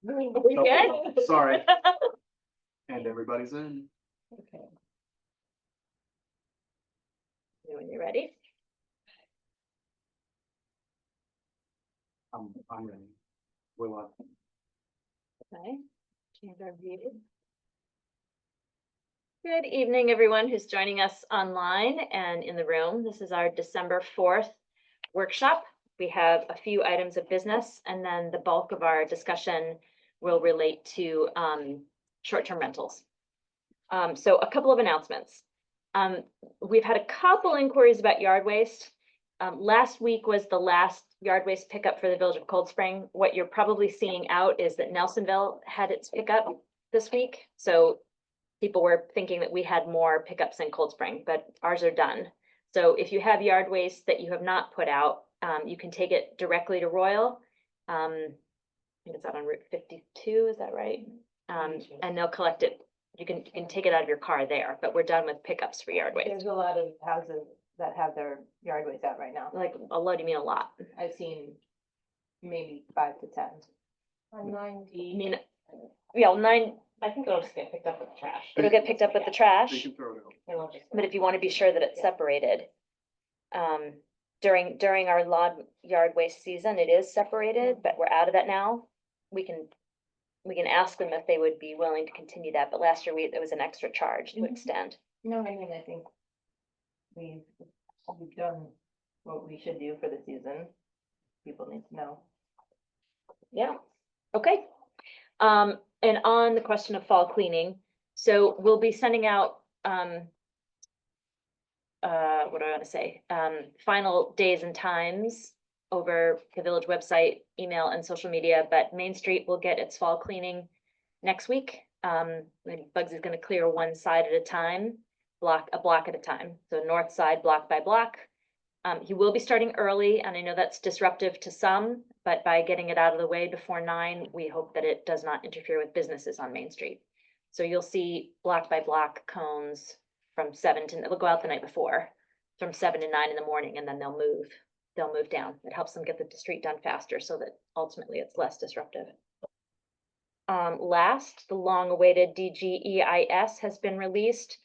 We good? Sorry. And everybody's in. Okay. When you're ready. I'm ready. We're live. Okay. Change our view. Good evening, everyone who's joining us online and in the room. This is our December 4th workshop. We have a few items of business, and then the bulk of our discussion will relate to short-term rentals. So a couple of announcements. We've had a couple inquiries about yard waste. Last week was the last yard waste pickup for the Village of Cold Spring. What you're probably seeing out is that Nelsonville had its pickup this week. So people were thinking that we had more pickups in Cold Spring, but ours are done. So if you have yard waste that you have not put out, you can take it directly to Royal. I think it's out on Route 52, is that right? And they'll collect it. You can take it out of your car there, but we're done with pickups for yard waste. There's a lot of houses that have their yard waste out right now. Like a lot, you mean a lot? I've seen maybe 5 to 10. On I 90. mean, yeah, 9, I think it'll just get picked up with trash. it'll get picked up with the They trash, can throw it out. It won't just- but if you want to be sure that it's separated. During our lawn yard waste season, it is separated, but we're out of that now. We can ask them if they would be willing to continue that, but last year there was an extra charge to Mhm. extend. No, I mean, I think we've done what we should do for the season. People need to know. Yeah, okay. And on the question of fall cleaning, so we'll be sending out, what do I want to say? Final days and times over the village website, email and social media, but Main Street will get its fall cleaning next week. And Bugs is going to clear one side at a time, a block at a time. So north side, block by block. He will be starting early, and I know that's disruptive to some, but by getting it out of the way before 9, we hope that it does not interfere with businesses on Main Street. So you'll see block by block cones from 7 to, they'll go out the night before, from 7 to 9 in the morning, and then they'll move down. It helps them get the street done faster so that ultimately it's less disruptive. Last, the long-awaited DGEIS has been released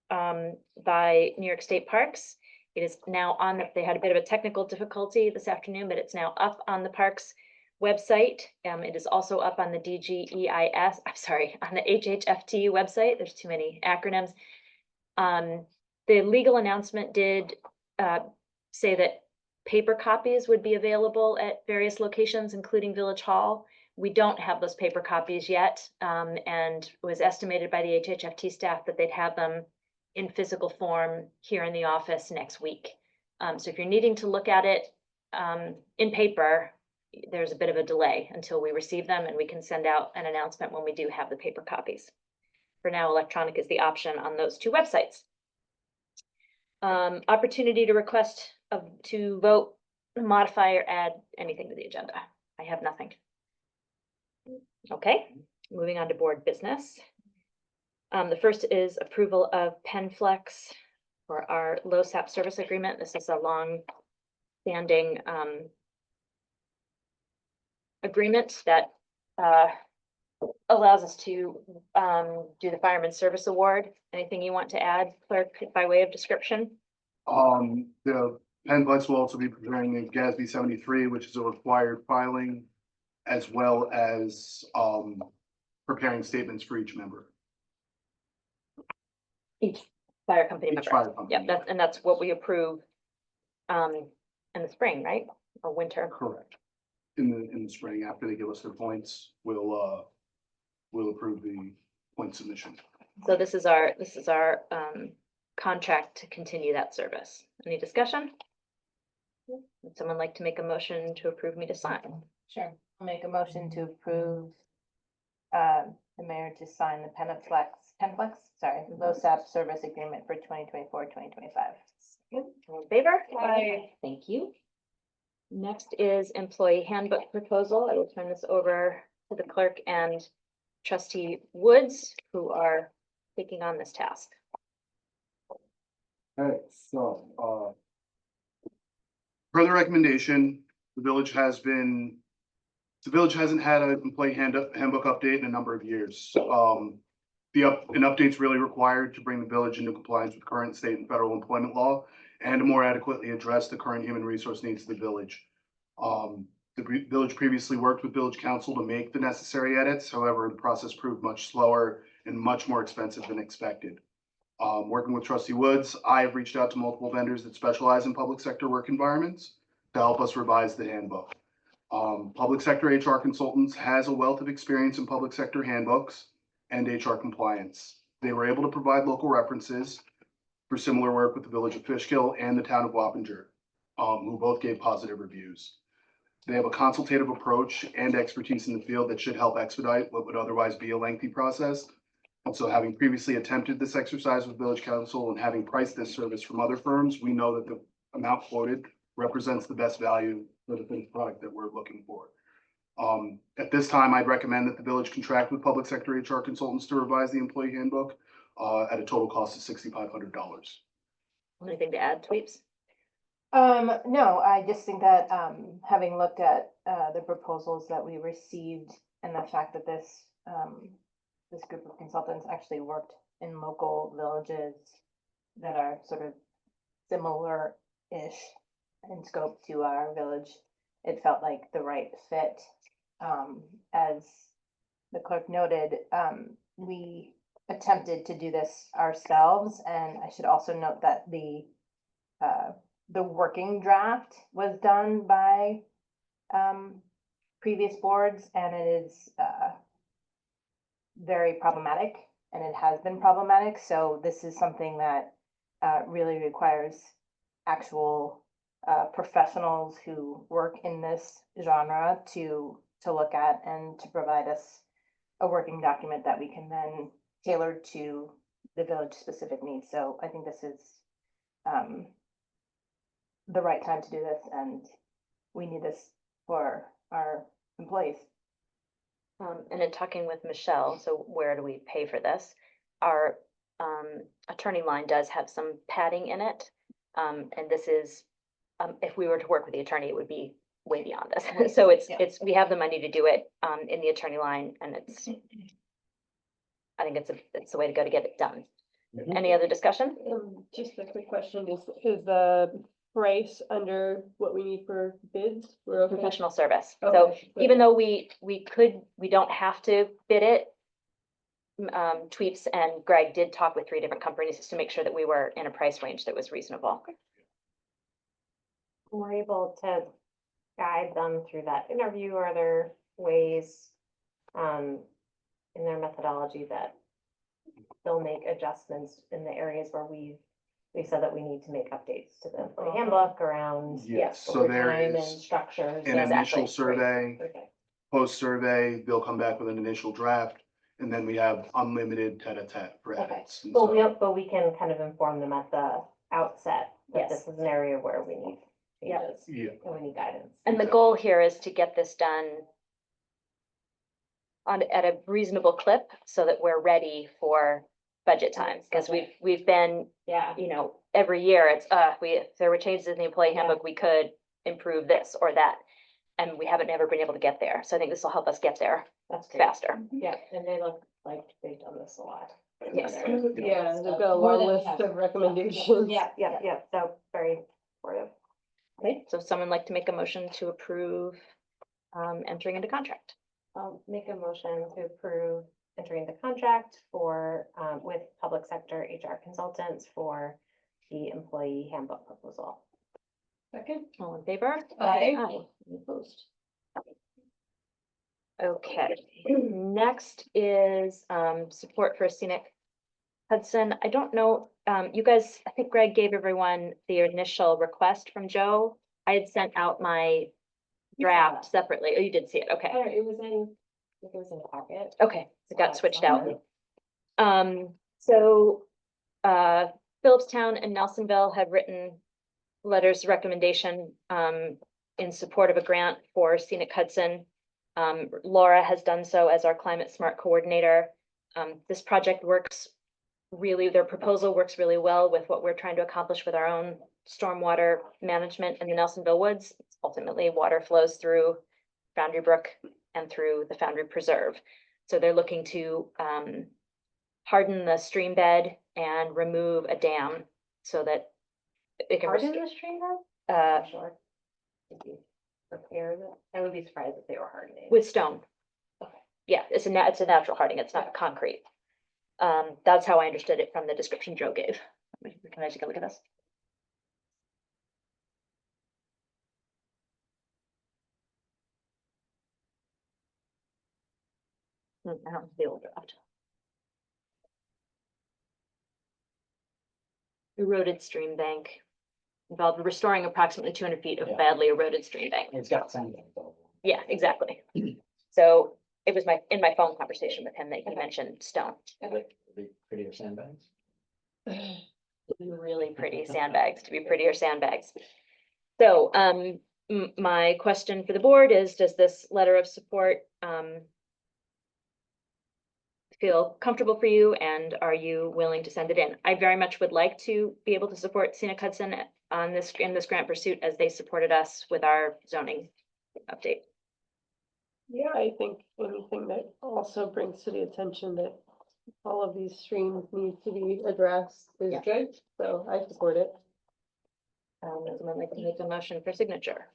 by New York State Parks. It is now on, they had a bit of a technical difficulty this afternoon, but it's now up on the parks website. It is also up on the DGEIS, I'm sorry, on the HHFT website. There's too many acronyms. The legal announcement did say that paper copies would be available at various locations, including Village Hall. We don't have those paper copies yet, and it was estimated by the HHFT staff that they'd have them in physical form here in the office next week. So if you're needing to look at it in paper, there's a bit of a delay until we receive them, and we can send out an announcement when we do have the paper copies. For now, electronic is the option on those 2 websites. Opportunity to request to vote, modify, or add anything to the agenda. I have nothing. Okay, moving on to board business. The first is approval of PenFlex for our LoSAP service agreement. This is a long-standing agreement that allows us to do the Fireman Service Award. Anything you want to add, clerk, by way of description? The PenFlex will also be preparing the GASB 73, which is a required filing, as well as preparing statements for each member. Each fire company Each member. fire company. Yep, that's what we approve in the spring, right? Or winter? Correct. In the spring, after they give us their points, we'll approve the point submission. So this is our contract to continue that service. Any discussion? Would someone like to make a motion to approve me to sign? Sure. I'll make a motion to approve the mayor to sign the PenFlex, LoSAP service agreement for 2024-2025. All in favor? Aye. Thank you. Next is employee handbook proposal. I will turn this over to the clerk and trustee Woods, who are taking on this task. Okay, so, per the recommendation, the village has been The village hasn't had an employee handbook update in a number of years. An update's really required to bring the village into compliance with current state and federal employment law and to more adequately address the current human resource needs of the village. The village previously worked with village council to make the necessary edits. However, the process proved much slower and much more expensive than expected. Working with Trustee Woods, I have reached out to multiple vendors that specialize in public sector work environments to help us revise the handbook. Public sector HR consultants has a wealth of experience in public sector handbooks and HR compliance. They were able to provide local references for similar work with the village of Fishkill and the town of Wappinger, who both gave positive reviews. They have a consultative approach and expertise in the field that should help expedite what would otherwise be a lengthy process. And so, having previously attempted this exercise with village council and having priced this service from other firms, we know that the amount quoted represents the best value for the finished product that we're looking for. At this time, I'd recommend that the village contract with public sector HR consultants to revise the employee handbook at a total cost of $6,500. Anything to add, Tweeps? No, I just think that, having looked at, the proposals that we received and the fact that this group of consultants actually worked in local villages that are sort of similar-ish in scope to our village, it felt like the right fit. As the clerk noted, we attempted to do this ourselves, and I should also note that the working draft was done by previous boards, and it is very problematic, and it has been problematic. So this is something that really requires actual professionals who work in this genre to look at and to provide us a working document that we can then tailor to the village specific needs. So I think this is the right time to do this, and we need this for our employees. And in talking with Michelle, so where do we pay for this? Our attorney line does have some padding in it. And this is, if we were to work with the attorney, it would be way beyond this. So we have the money to do it in the attorney line, and I think it's the way to go to get it done. Any other discussion? Just a quick question, is the price under what we need for bids? We're okay? Professional service. So Okay. even though we don't have to bid it, Tweeps and Greg did talk with 3 different companies just to make sure that we were in a price range that was reasonable. We're able to guide them through that interview, or are there ways in their methodology that they'll make adjustments in the areas where we said that we need to make updates to the handbook around Yes, so there overtime and is structures? an initial survey, Okay. post-survey, they'll come back with an initial draft, and then we have unlimited tete-a-tete for Okay. edits. And But so- we can kind of inform them at the outset that Yes. this is an area where we need Yep. changes Yeah, and we need guidance. And the goal here is to get this done at a reasonable clip so that we're ready for budget time. Because we've been, Yeah. every year it's, if there were changes in the employee handbook, we could improve this or that. And we haven't ever been able to get there. So I think this will help us get there That's great. faster. Yeah, and they look like they've done this a lot. Yes. Yeah, they've got a More long than list half. of recommendations. Yeah, so very supportive. Okay, so someone like to make a motion to approve entering into contract. I'll make a motion to approve entering the contract for, with public sector HR consultants for the employee handbook proposal. Second? All in favor? Aye. Any opposed? Okay, next is support for scenic Hudson. I don't know, you guys, I think Greg gave everyone the initial request from Joe. I had sent out my draft separately. Oh, you did see it, okay. It was in, I think it was in the packet. Okay, it got switched out. So, Phillipstown and Nelsonville have written letters of recommendation, in support of a grant for Scenic Hudson. Laura has done so as our climate smart coordinator. This project works their proposal works really well with what we're trying to accomplish with our own stormwater management in the Nelsonville Woods. Ultimately, water flows through Foundry Brook and through the Foundry Preserve. So they're looking to harden the stream bed and remove a dam so that it can. Harden the stream bed? Sure. Did you repair that? I would be surprised if they were hardening. With stone. Okay. Yeah, it's a natural hardening, it's not concrete. That's how I understood it from the description Joe gave. Can I take a look at this? I don't have the old draft. Eroded stream bank. Involved restoring approximately 200 feet of Yeah. badly eroded stream bank. It's got sand in it though. Yeah, exactly. So it was in my phone conversation with him that he mentioned stone. The prettier sandbags. Really pretty sandbags, to be prettier sandbags. So, my question for the board is, does this letter of support, feel comfortable for you, and are you willing to send it in? I very much would like to be able to support Scenic Hudson on this, in this grant pursuit, as they supported us with our zoning update. Yeah, I think anything that also brings to the attention that all of these streams need to be addressed is Yeah. good, so I support it. Would someone like to make a motion for signature?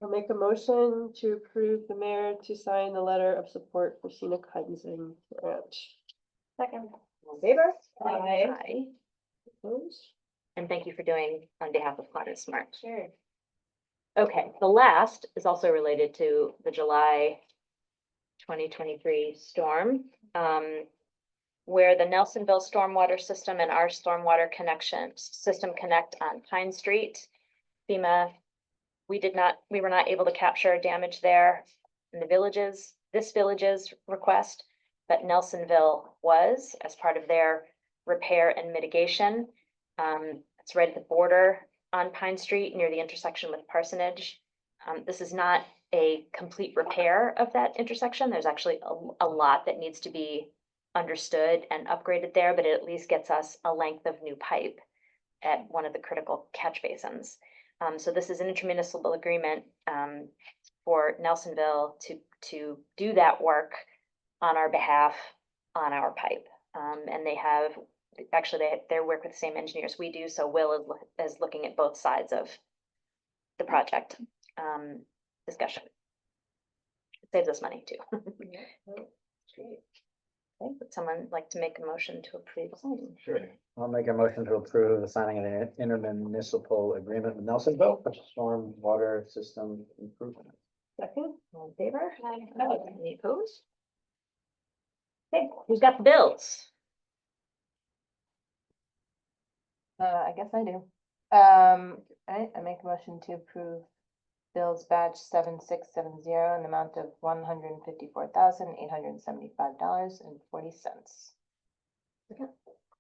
I'll make a motion to approve the mayor to sign the letter of support for Scenic Hudson grant. Second. All in favor? Aye. Aye. Opposed? And thank you for doing on behalf of Climate Smart. Sure. Okay, the last is also related to the July 2023 storm, where the Nelsonville stormwater system and our stormwater connection system connect on Pine Street. FEMA, we were not able to capture damage there in the villages, this village's request, but Nelsonville was as part of their repair and mitigation. It's right at the border on Pine Street near the intersection with Parsonage. This is not a complete repair of that intersection. There's actually a lot that needs to be understood and upgraded there, but it at least gets us a length of new pipe at one of the critical catch basins. So this is an intermunicipal agreement for Nelsonville to do that work on our behalf on our pipe. And they have, actually, they work with the same engineers we do, so Will is looking at both sides of the project discussion. It saves us money too. Okay, would someone like to make a motion to approve signing? Sure. I'll make a motion to approve the signing of an intermunicipal agreement with Nelsonville for storm water system improvement. Second? All in favor? Aye. Any opposed? Okay, who's got the bills? I guess I do. I make a motion to approve bills batch 7670 in the amount of $154,875.40.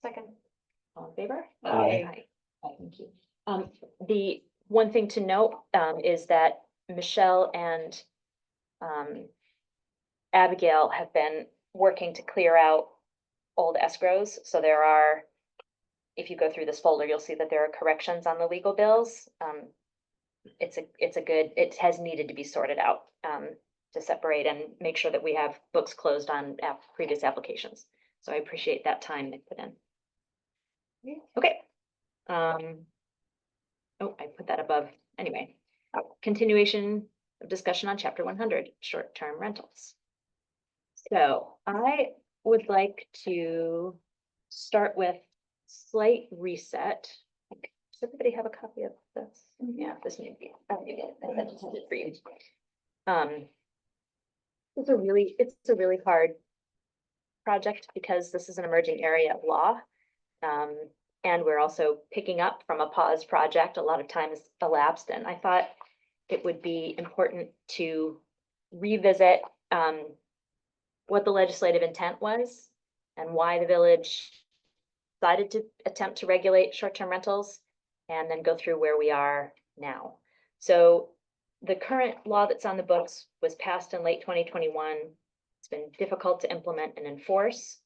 Second. All in favor? Aye. Thank you. The one thing to note, is that Michelle and, Abigail have been working to clear out old escrows, so there are, if you go through this folder, you'll see that there are corrections on the legal bills. It has needed to be sorted out, to separate and make sure that we have books closed on previous applications. So I appreciate that time they put in. Okay. Oh, I put that above, anyway. Continuation of discussion on chapter 100, short-term rentals. So I would like to start with slight reset. Does everybody have a copy of this? Yeah, this may be, I just did it for you. It's a really hard project because this is an emerging area of law. And we're also picking up from a paused project. A lot of time has elapsed, and I thought it would be important to revisit what the legislative intent was and why the village decided to attempt to regulate short-term rentals, and then go through where we are now. So the current law that's on the books was passed in late 2021. It's been difficult to implement and enforce.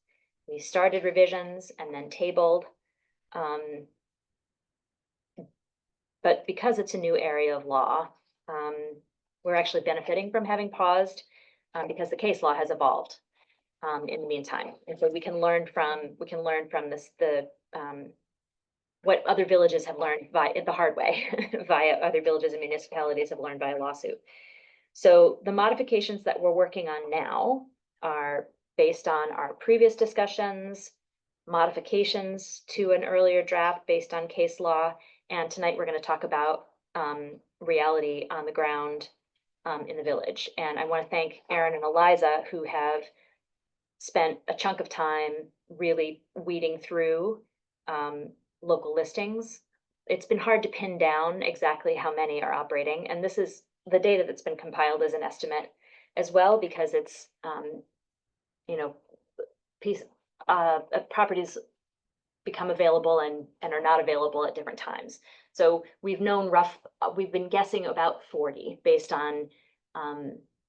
We started revisions and then tabled. But because it's a new area of law, we're actually benefiting from having paused because the case law has evolved in the meantime. And so we can learn from this, what other villages have learned the hard way, via other villages and municipalities have learned via lawsuit. So the modifications that we're working on now are based on our previous discussions, modifications to an earlier draft based on case law, and tonight we're going to talk about reality on the ground in the village. And I want to thank Aaron and Eliza, who have spent a chunk of time really weeding through local listings. It's been hard to pin down exactly how many are operating, and this is the data that's been compiled as an estimate as well, because it's properties become available and are not available at different times. So we've been guessing about 40 based on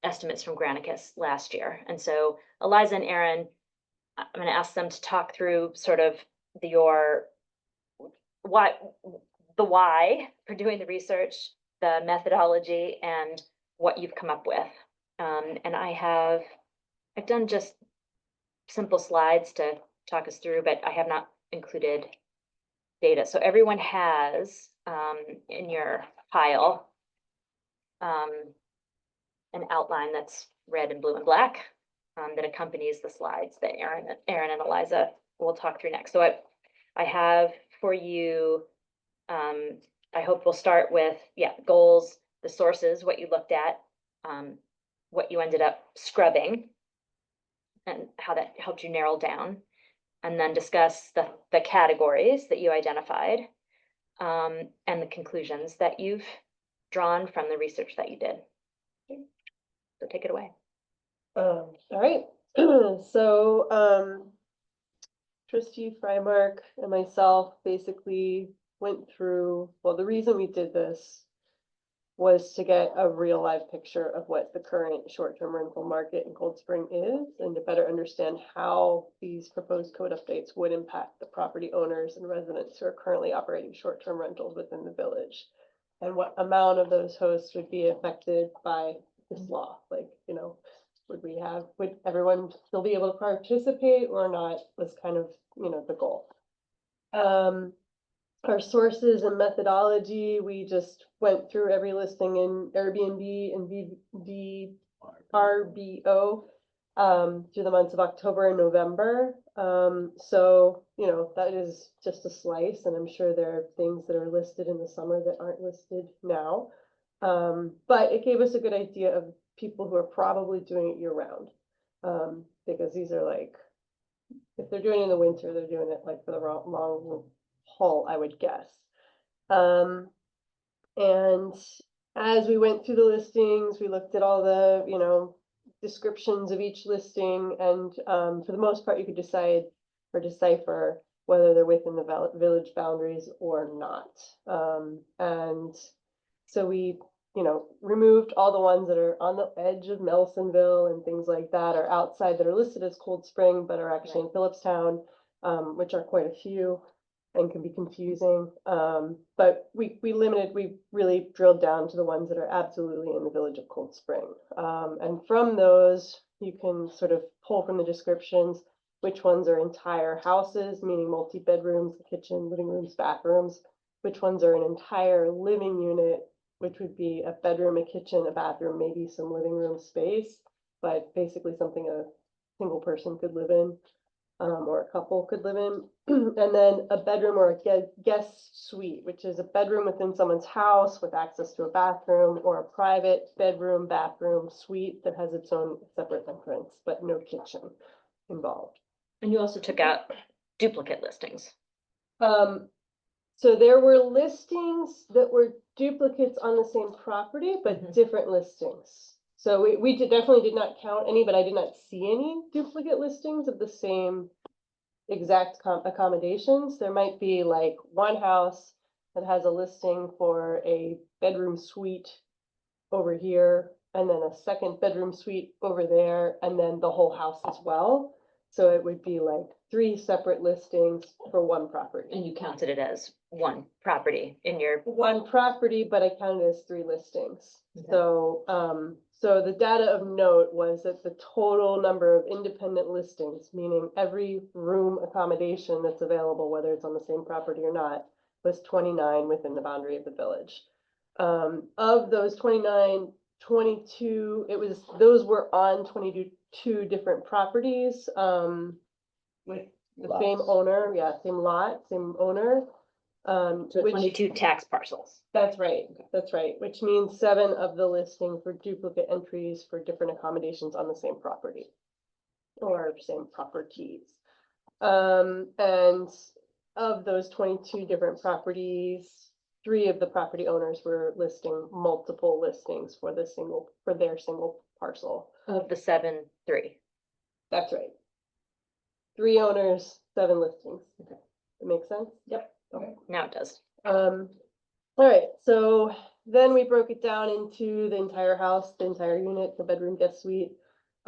estimates from Granicus last year. And so Eliza and Aaron, I'm going to ask them to talk through sort of the why for doing the research, the methodology, and what you've come up with. And I've done just simple slides to talk us through, but I have not included data. So everyone has in your file an outline that's red and blue and black that accompanies the slides that Aaron and Eliza will talk through next. So I have for you, I hope we'll start with, goals, the sources, what you looked at, what you ended up scrubbing, and how that helped you narrow down, and then discuss the categories that you identified, and the conclusions that you've drawn from the research that you did. So take it away. All right, so, Trustee Freimark and myself basically went through, well, the reason we did this was to get a real live picture of what the current short-term rental market in Cold Spring is, and to better understand how these proposed code updates would impact the property owners and residents who are currently operating short-term rentals within the village, and what amount of those hosts would be affected by this law. Like, would everyone still be able to participate or not, was kind of, the goal. Our sources and methodology, we just went through every listing in Airbnb and VRBO through the months of October and November. So, that is just a slice, and I'm sure there are things that are listed in the summer that aren't listed now. But it gave us a good idea of people who are probably doing it year round. Because these are like, if they're doing it in the winter, they're doing it like for the long haul, I would guess. And as we went through the listings, we looked at all the, descriptions of each listing, and for the most part, you could decide or decipher whether they're within the village boundaries or not. And so we, removed all the ones that are on the edge of Nelsonville and things like that, or outside, that are listed as Cold Spring, but are actually in Phillipstown, which are quite a few and can be confusing. But we really drilled down to the ones that are absolutely in the village of Cold Spring. And from those, you can sort of pull from the descriptions which ones are entire houses, meaning multi-bedrooms, kitchen, living rooms, bathrooms, which ones are an entire living unit, which would be a bedroom, a kitchen, a bathroom, maybe some living room space, but basically something a single person could live in, or a couple could live in. And then a bedroom or a guest suite, which is a bedroom within someone's house with access to a bathroom, or a private bedroom, bathroom, suite that has its own separate entrance, but no kitchen involved. And you also took out duplicate listings. So there were listings that were duplicates on the same property, but different listings. So we definitely did not count any, but I did not see any duplicate listings of the same exact accommodations. There might be like one house that has a listing for a bedroom suite over here, and then a second bedroom suite over there, and then the whole house as well. So it would be like 3 separate listings for one property. And you counted it as one property in your, One property, but I counted as 3 listings. Okay. So, so the data of note was that the total number of independent listings, meaning every room accommodation that's available, whether it's on the same property or not, was 29 within the boundary of the village. Of those 29, 22, those were on 22 different properties, with the same Lots. owner, same lot, same owner. so Which, 22 tax parcels. that's right, which means 7 of the listings for duplicate entries for different accommodations on the same property. Or same properties. And of those 22 different properties, 3 of the property owners were listing multiple listings for their single parcel. Of the 7, 3. That's right. 3 owners, 7 listings. Okay. That makes sense? Yep. Okay. Now it does. All right, so then we broke it down into the entire house, the entire unit, the bedroom, guest suite.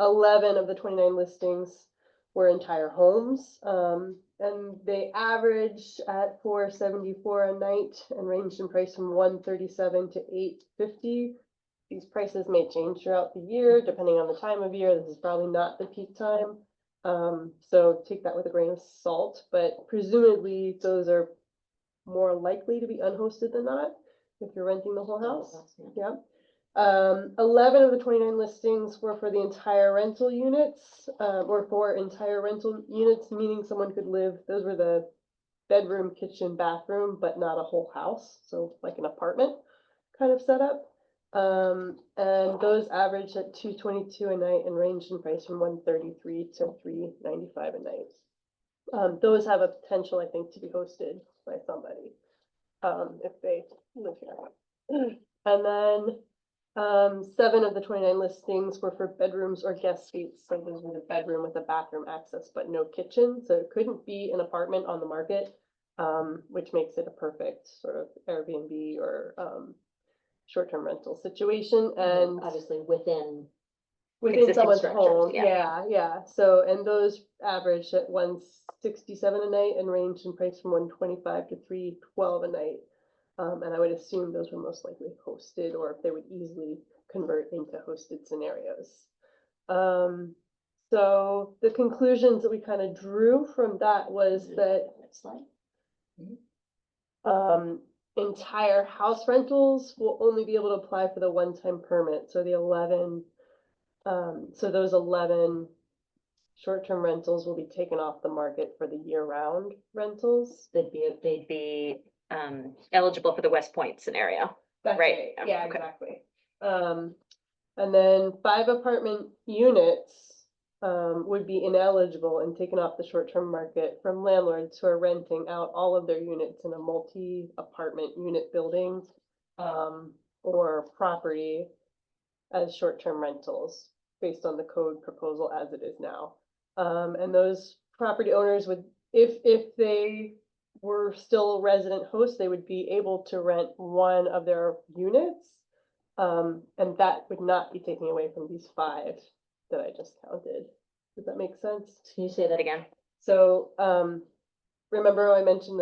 11 of the 29 listings were entire homes, and they averaged at $474 a night and ranged in price from $137 to $850. These prices may change throughout the year, depending on the time of year. This is probably not the peak time. So take that with a grain of salt, but presumably those are more likely to be unhosted than not, if you're renting the whole house. Yeah. Yeah. 11 of the 29 listings were for the entire rental units, or for entire rental units, meaning someone could live, those were the bedroom, kitchen, bathroom, but not a whole house, so like an apartment kind of setup. And those averaged at $222 a night and ranged in price from $133 to $395 a night. Those have a potential, I think, to be hosted by somebody, if they live here. And then, 7 of the 29 listings were for bedrooms or guest suites, so those were the bedroom with a bathroom access, but no kitchen, so it couldn't be an apartment on the market, which makes it a perfect sort of Airbnb or, short-term rental situation, and Obviously within, within existing someone's structures, home, yeah. yeah, so, and those averaged at $167 a night and ranged in price from $125 to $312 a night. And I would assume those were most likely hosted, or if they would easily convert into hosted scenarios. So the conclusions that we kind of drew from that was that entire house rentals will only be able to apply for the one-time permit, so the 11, so those 11 short-term rentals will be taken off the market for the year-round rentals. they'd be eligible for the West Point scenario. That's Right, right, yeah, okay. exactly. And then 5 apartment units would be ineligible and taken off the short-term market from landlords who are renting out all of their units in a multi-apartment unit building or property as short-term rentals based on the code proposal as it is now. And those property owners would, if they were still resident hosts, they would be able to rent one of their units. And that would not be taken away from these 5 that I just counted. Does that make sense? Can you say that again? So, remember I mentioned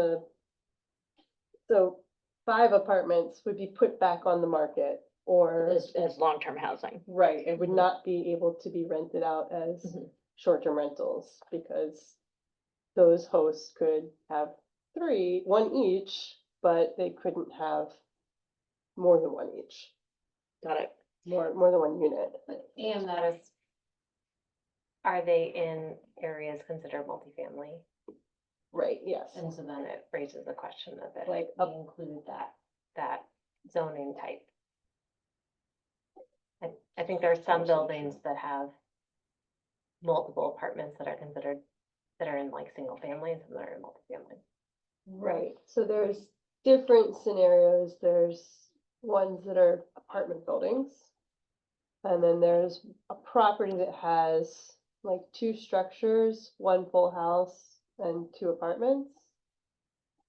so 5 apartments would be put back on the market, or, As long-term housing. right, it would not be able to be rented out as Mhm. short-term rentals, because those hosts could have 3, 1 each, but they couldn't have more than 1 each, Got it. more than 1 unit. And that is, are they in areas considered multifamily? Right, yes. And so then it raises the question of it, Like, we include that zoning type. I think there are some buildings that have multiple apartments that are considered, that are in like single families and that are in multifamily. Right, so there's different scenarios. There's ones that are apartment buildings. And then there's a property that has like 2 structures, 1 full house and 2 apartments.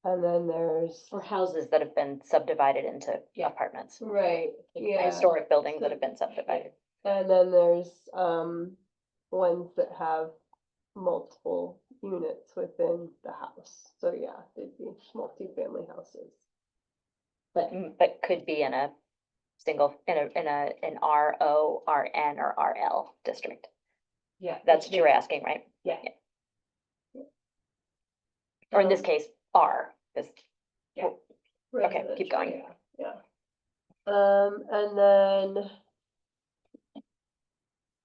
And then there's, Or houses that have been subdivided into Yeah. apartments. right, yeah. Historic buildings that have been subdivided. And then there's, ones that have multiple units within the house. So yeah, they'd be multi-family houses. But could be in a single, an RO, RN, or RL district. Yeah. That's what you're asking, right? Yeah. Or in this case, R, 'cause Yeah. Okay, keep going. Residential, yeah. And then,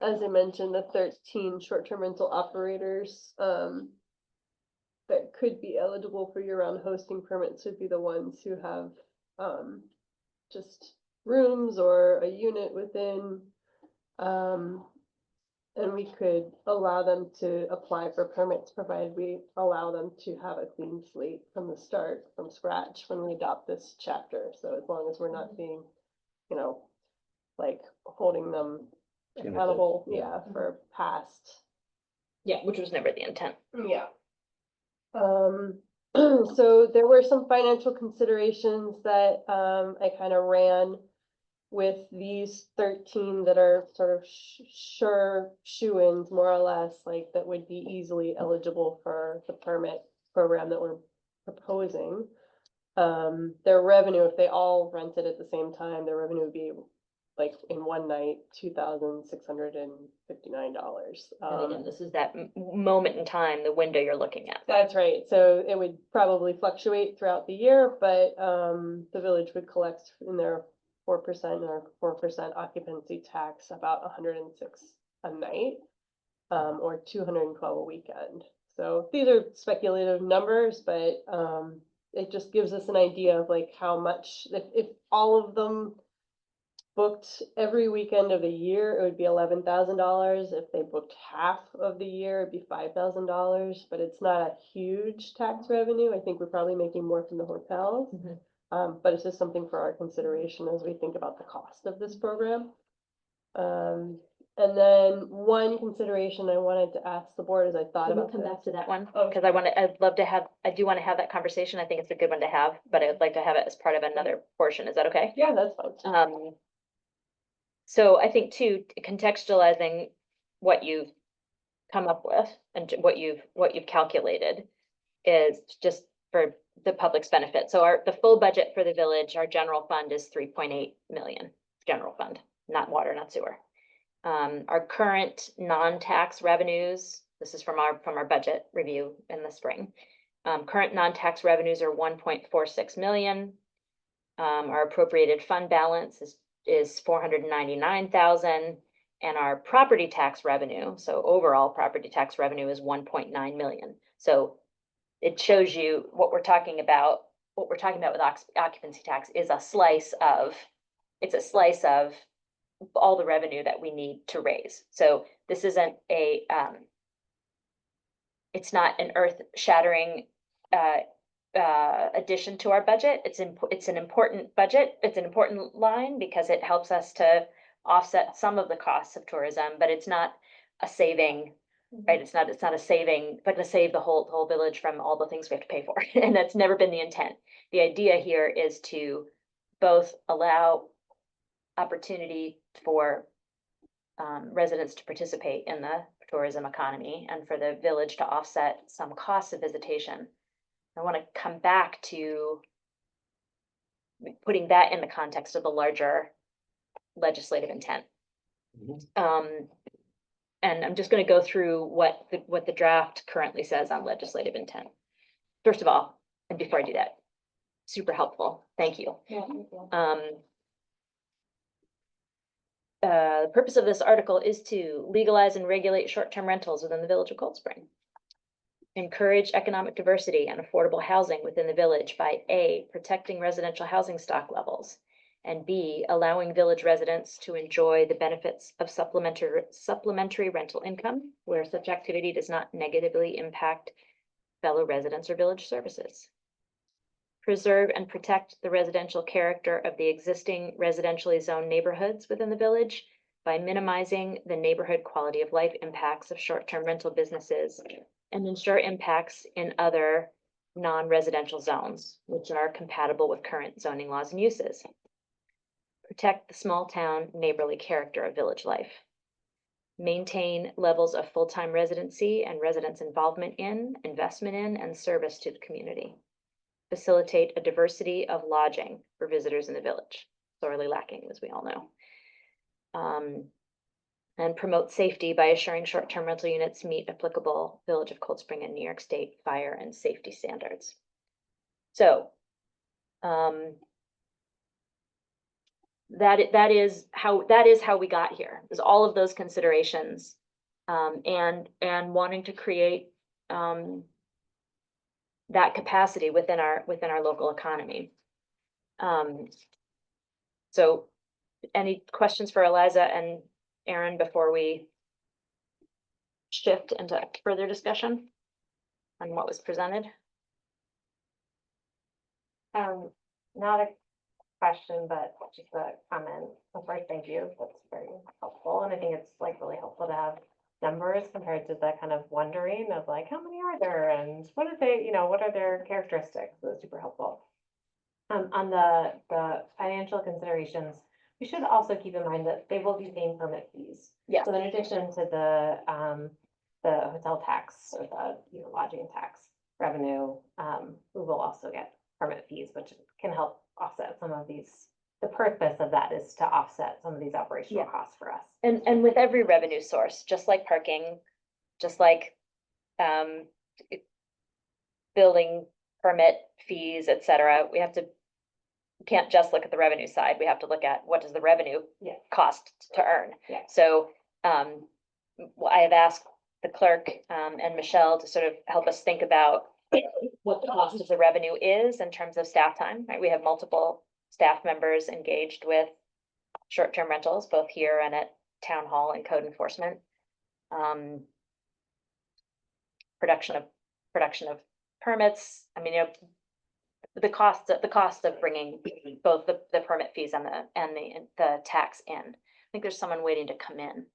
as I mentioned, the 13 short-term rental operators, that could be eligible for year-round hosting permits would be the ones who have, just rooms or a unit within. And we could allow them to apply for permits, provided we allow them to have a clean slate from the start, from scratch, when we adopt this chapter. So as long as we're not being, you know, like holding them Punitive, accountable, yeah. yeah, for past. yeah, which was never the intent. Yeah. So there were some financial considerations that, I kind of ran with these 13 that are sort of sure shoo-ins, more or less, like that would be easily eligible for the permit program that we're proposing. Their revenue, if they all rented at the same time, their revenue would be like in one night, $2,659. And again, this is that moment in time, the window you're looking at. That's right. So it would probably fluctuate throughout the year, but the village would collect in their 4% or 4% occupancy tax about 106 a night, or 212 a weekend. So these are speculative numbers, but it just gives us an idea of like how much, if all of them booked every weekend of the year, it would be $11,000. If they booked half of the year, it'd be $5,000, but it's not a huge tax revenue. I think we're probably making more from the hotels. Mhm. But it's just something for our consideration as we think about the cost of this program. And then one consideration I wanted to ask the board as I thought Can we about come this. back to that one? Oh, Because I'd love to have, I do want to have that conversation. I think it's a good one to have, but I'd like to have it as part of another portion. Is that okay? Yeah, that's fine. So I think too, contextualizing what you've come up with and what you've calculated is just for the public's benefit. So the full budget for the village, our general fund is 3.8 million, general fund, not water, not sewer. Our current non-tax revenues, this is from our budget review in the spring. Current non-tax revenues are 1.46 million. Our appropriated fund balance is 499,000, and our property tax revenue, so overall property tax revenue is 1.9 million. So it shows you what we're talking about. What we're talking about with occupancy tax is a slice of all the revenue that we need to raise. So this isn't it's not an earth-shattering addition to our budget. It's an important budget. It's an important line because it helps us to offset some of the costs of tourism, but it's not a saving, right? It's not a saving, but to save the whole village from all the things we have to pay for. And that's never been the intent. The idea here is to both allow opportunity for residents to participate in the tourism economy and for the village to offset some costs of visitation. I want to come back to putting that in the context of the larger legislative intent. And I'm just going to go through what the draft currently says on legislative intent. First of all, and before I do that, super helpful. Thank you. The purpose of this article is to legalize and regulate short-term rentals within the village of Cold Spring. Encourage economic diversity and affordable housing within the village by A, protecting residential housing stock levels, and B, allowing village residents to enjoy the benefits of supplementary rental income where such activity does not negatively impact fellow residents or village services. Preserve and protect the residential character of the existing residentially zoned neighborhoods within the village by minimizing the neighborhood quality of life impacts of short-term rental businesses and ensure impacts in other non-residential zones, which are compatible with current zoning laws and uses. Protect the small town neighborly character of village life. maintain levels of full-time residency and residents' involvement in, investment in, and service to the community. Facilitate a diversity of lodging for visitors in the village, sorely lacking, as we all know. And promote safety by assuring short-term rental units meet applicable Village of Cold Spring and New York State fire and safety standards. So, that is how we got here, is all of those considerations, and wanting to create that capacity within our local economy. So any questions for Eliza and Aaron before we shift into further discussion on what was presented? Not a question, but just a comment. So first, thank you. That's very helpful. And I think it's like really helpful to have numbers compared to the kind of wondering of like, how many are there and what are they, what are their characteristics? So it's super helpful. On the financial considerations, we should also keep in mind that they will be paying permit fees. Yeah. So in addition to the hotel tax or the lodging tax revenue, we will also get permit fees, which can help offset some of these. The purpose of that is to offset some of these operational Yeah. costs for us. And with every revenue source, just like parking, just like building permit fees, et cetera, we can't just look at the revenue side. We have to look at what does the revenue Yeah. cost to earn. Yeah. So I have asked the clerk and Michelle to sort of help us think about what the cost of the revenue is in terms of staff time, right? We have multiple staff members engaged with short-term rentals, both here and at town hall and code enforcement. Production of permits. I mean, the cost of bringing both the permit fees and the tax in. I think there's someone waiting to come in.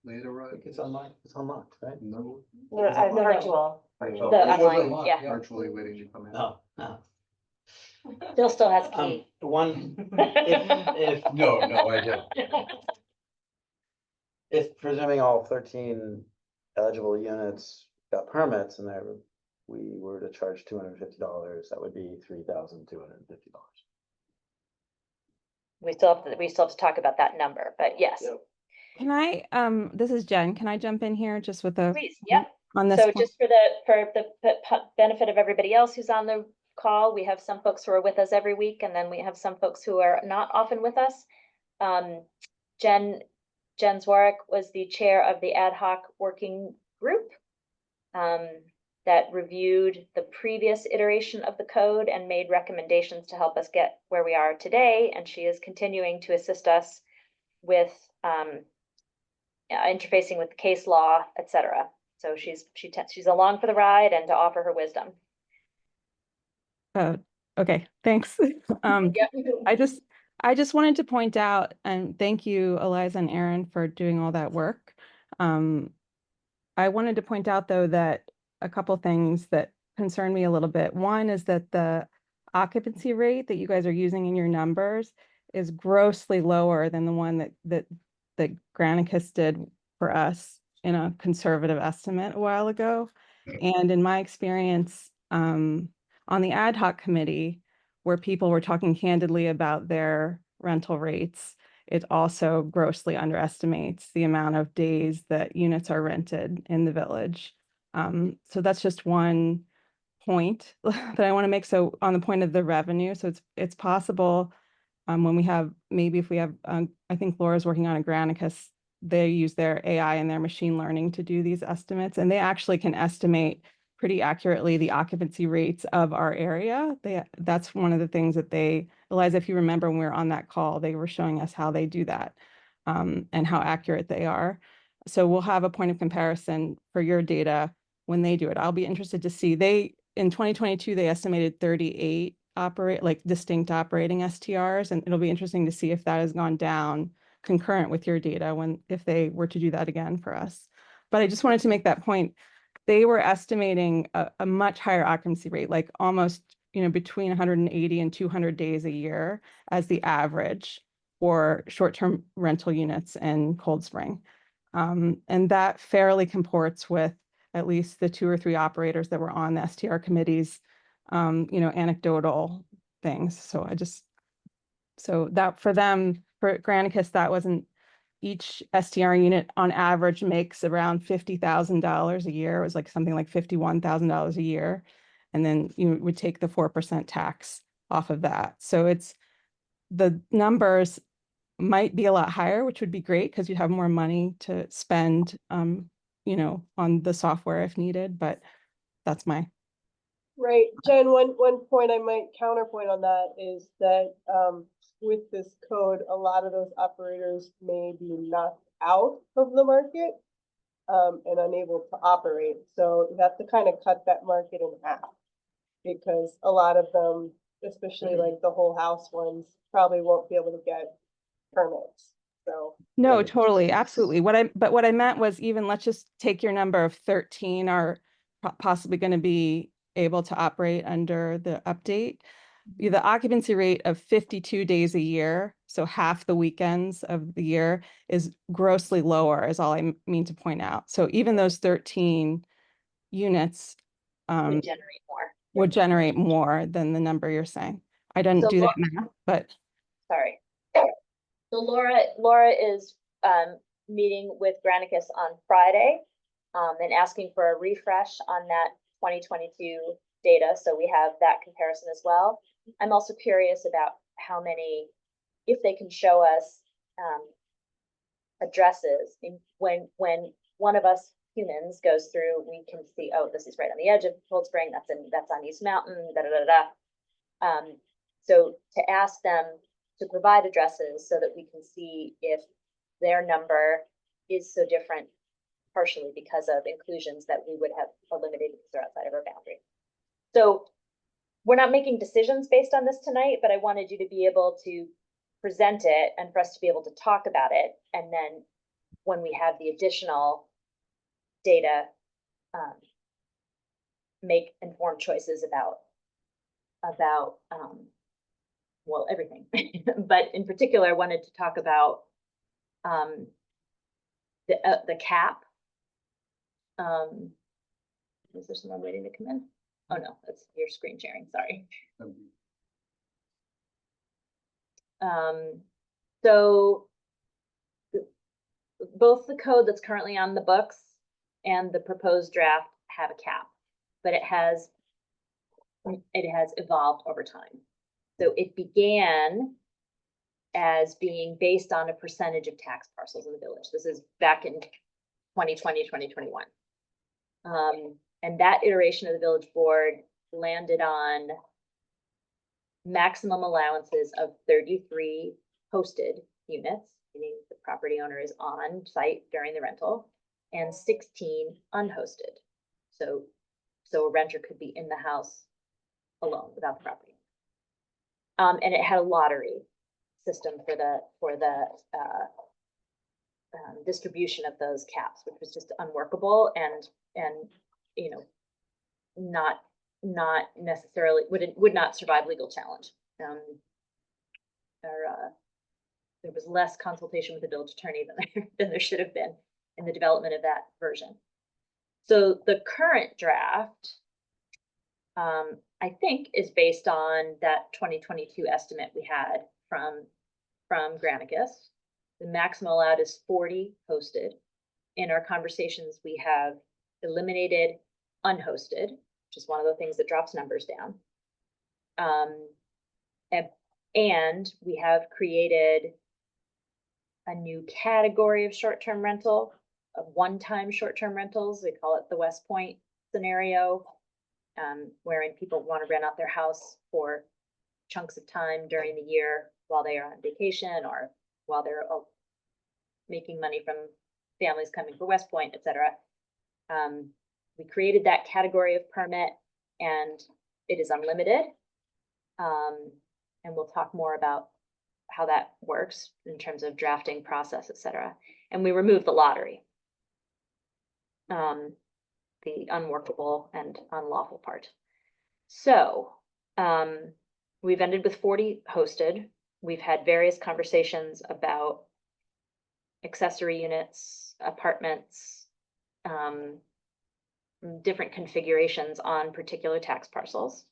Later, I right? think it's unlocked, right? No, The virtual. The Oh, online, yeah. virtually waiting to come in. No, no. Bill still has a key. One, if No, I don't. if presuming all 13 eligible units got permits and we were to charge $250, that would be $3,250. We still have to talk about that number, but yes, Can I, this is Jen, can I jump in here just with a, please, yep. on this? So point? just for the benefit of everybody else who's on the call, we have some folks who are with us every week, and then we have some folks who are not often with us. Jen Zwarek was the chair of the ad hoc working group that reviewed the previous iteration of the code and made recommendations to help us get where we are today, and she is continuing to assist us with interfacing with the case law, etc. So she's along for the ride and to offer her wisdom. Okay, thanks. I just wanted to point out, and thank you, Eliza and Aaron, for doing all that work. I wanted to point out, though, that a couple things that concern me a little bit. One is that the occupancy rate that you guys are using in your numbers is grossly lower than the one that Granicus did for us in a conservative estimate a while ago. And in my experience, on the ad hoc committee, where people were talking candidly about their rental rates, it also grossly underestimates the amount of days that units are rented in the village. So that's just one point that I want to make. So on the point of the revenue, so it's possible when we have, maybe if we have, I think Laura's working on a Granicus, they use their AI and their machine learning to do these estimates, and they actually can estimate pretty accurately the occupancy rates of our area. That's one of the things that Eliza, if you remember when we were on that call, they were showing us how they do that and how accurate they are. So we'll have a point of comparison for your data when they do it. I'll be interested to see. In 2022, they estimated 38 distinct operating STRs, and it'll be interesting to see if that has gone down concurrent with your data if they were to do that again for us. But I just wanted to make that point. They were estimating a much higher occupancy rate, like almost, between 180 and 200 days a year as the average. for short-term rental units in Cold Spring. And that fairly comports with at least the 2 or 3 operators that were on the STR committees, anecdotal things. So that for them, for Granicus, that wasn't, each STR unit on average makes around $50,000 a year. It was like something like $51,000 a year. And then you would take the 4% tax off of that. So the numbers might be a lot higher, which would be great because you have more money to spend, on the software if needed, but that's my. Right, Jen, one point I might counterpoint on that is that, with this code, a lot of those operators may be knocked out of the market, and unable to operate, so you have to kind of cut that market in half. Because a lot of them, especially like the whole house ones, probably won't be able to get permits, so. No, Yeah. totally, absolutely. What I meant was, even let's just take your number of 13 are possibly going to be able to operate under the update. The occupancy rate of 52 days a year, so half the weekends of the year, is grossly lower, is all I mean to point out. So even those 13 units Would generate more. would generate more than the number you're saying. I didn't So do that math, but Sorry. So Laura is meeting with Granicus on Friday and asking for a refresh on that 2022 data. So we have that comparison as well. I'm also curious about how many, if they can show us addresses. When one of us humans goes through, we can see, oh, this is right on the edge of Cold Spring. That's on East Mountain. Da da da da. So to ask them to provide addresses so that we can see if their number is so different, partially because of inclusions that we would have eliminated because they're outside of our boundary. So we're not making decisions based on this tonight, but I wanted you to be able to present it and for us to be able to talk about it. And then when we have the additional data, make informed choices about well, everything, but in particular, I wanted to talk about the cap. Is there someone waiting to come in? Oh no, that's your screen sharing, sorry. So both the code that's currently on the books and the proposed draft have a cap, but it has evolved over time. So it began as being based on a percentage of tax parcels in the village. This is back in 2020, 2021. And that iteration of the village board landed on maximum allowances of 33 hosted units, meaning the property owner is on site during the rental, and 16 unhosted. So a renter could be in the house alone without the property. And it had a lottery system for the distribution of those caps, which was just unworkable and not necessarily would not survive legal challenge. There was less consultation with the village attorney than there should have been in the development of that version. So the current draft, I think, is based on that 2022 estimate we had from Granicus. The maximum allowed is 40 hosted. In our conversations, we have eliminated unhosted, which is one of the things that drops numbers down. And we have created a new category of short-term rental, of one-time short-term rentals. We call it the West Point scenario, wherein people want to rent out their house for chunks of time during the year while they are on vacation or while they're making money from families coming for West Point, et cetera. We created that category of permit and it is unlimited. And we'll talk more about how that works in terms of drafting process, et cetera. And we removed the lottery, the unworkable and unlawful part. So we've ended with 40 hosted. we've had various conversations about accessory units, apartments, different configurations on particular tax parcels.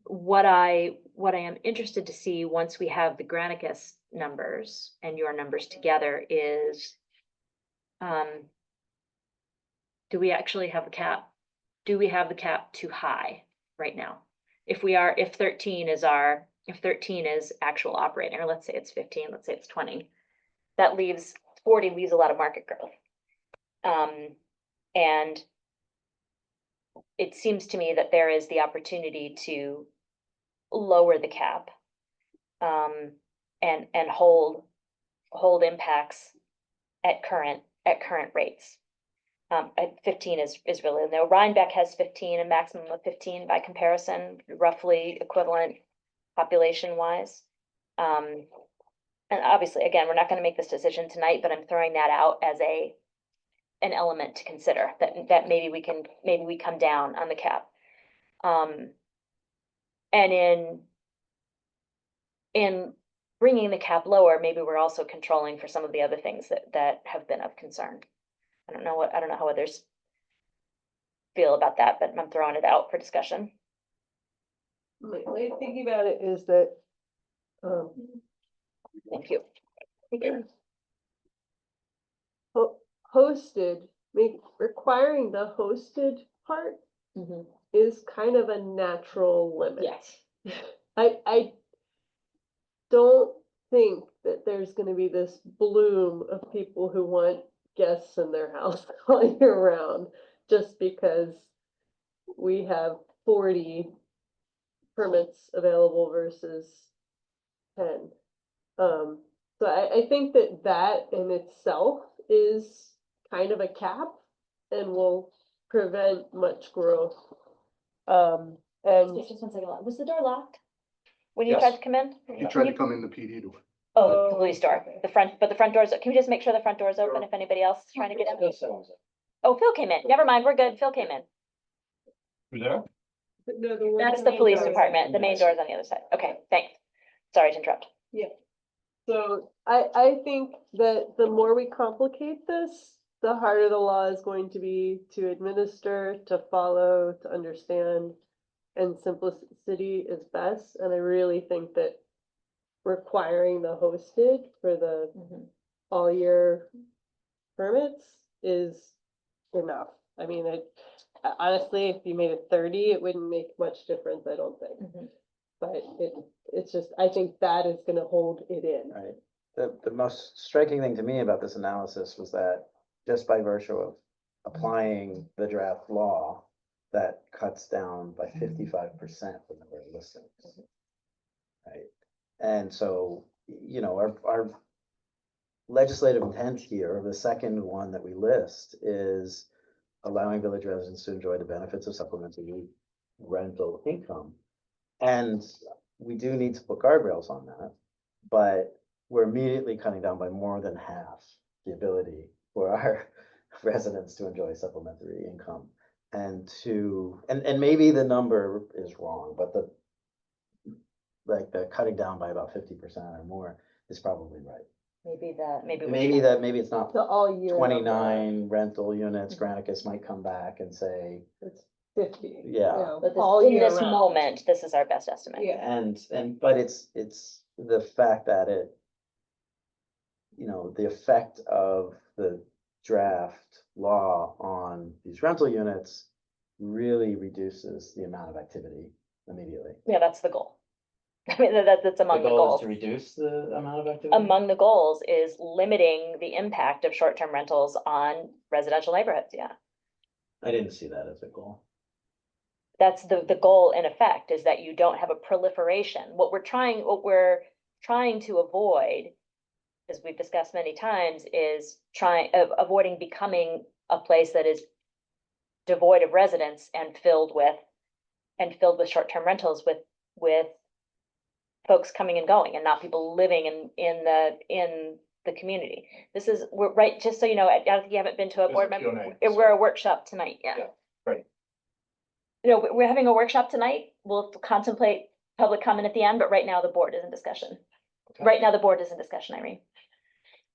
What I am interested to see once we have the Granicus numbers and your numbers together is, do we actually have the cap? Do we have the cap too high right now? If 13 is actual operating, or let's say it's 15, let's say it's 20, that leaves 40 leaves a lot of market growth. And it seems to me that there is the opportunity to lower the cap, and hold impacts at current rates. 15 is really low. Rhinebeck has 15, a maximum of 15 by comparison, roughly equivalent population wise. And obviously, again, we're not going to make this decision tonight, but I'm throwing that out as an element to consider, that maybe we come down on the cap. And in bringing the cap lower, maybe we're also controlling for some of the other things that have been of concern. I don't know how others feel about that, but I'm throwing it out for discussion. My way of thinking about it is that, Thank you. hosted, requiring the hosted part is kind of a natural limit. Yes. I don't think that there's gonna be this bloom of people who want guests in their house all year round, just because we have 40 permits available versus 10. So I think that in itself is kind of a cap and will prevent much growth. And Just 1 second. Was the door locked when you Yes. tried to come in? He tried to come in the PD door. Oh, the police door, the front doors, can we just make sure the front door is open if anybody else is trying to get in? Oh, Phil came in, never mind, we're good, Phil came in. You there? That's the police department, the main door is on the other side, okay, thanks. Sorry to interrupt. so I think that the more we complicate this, the harder the law is going to be to administer, to follow, to understand. And simplicity is best, and I really think that requiring the hosted for the all year permits is enough. I mean, honestly, if you made it 30, it wouldn't make much difference, I don't think. But it's just, I think that is gonna hold it in. Right. The most striking thing to me about this analysis was that just by virtue of applying the draft law, that cuts down by 55% the number of listings. Right. And so, you know, our legislative intent here, the second one that we list, is allowing village residents to enjoy the benefits of supplementary rental income. And we do need to put guardrails on that, but we're immediately cutting down by more than half the ability for our residents to enjoy supplementary income. And maybe the number is wrong, but the cutting down by about 50% or more is probably right. Maybe it's not The all year. 29 rental units. Granicus might come back and say, It's 50. Yeah. But all in year this round. moment, this is our best estimate. Yeah. but it's the fact that the effect of the draft law on these rental units really reduces the amount of activity immediately. Yeah, that's the goal. I mean, that's among the The goal is goals. to reduce the amount of activity? Among the goals is limiting the impact of short-term rentals on residential neighborhoods, yeah. I didn't see that as a goal. That's the goal in effect, is that you don't have a proliferation. What we're trying to avoid, as we've discussed many times, is avoiding becoming a place that is devoid of residents and filled with short-term rentals with folks coming and going and not people living in the community. We're right, just so you know, I don't think you haven't been to a board member, we're a workshop tonight, yeah. Yeah, right. you know, we're having a workshop tonight. We'll contemplate public comment at the end, but right now the board is in discussion. Okay. Right now the board is in discussion, Irene.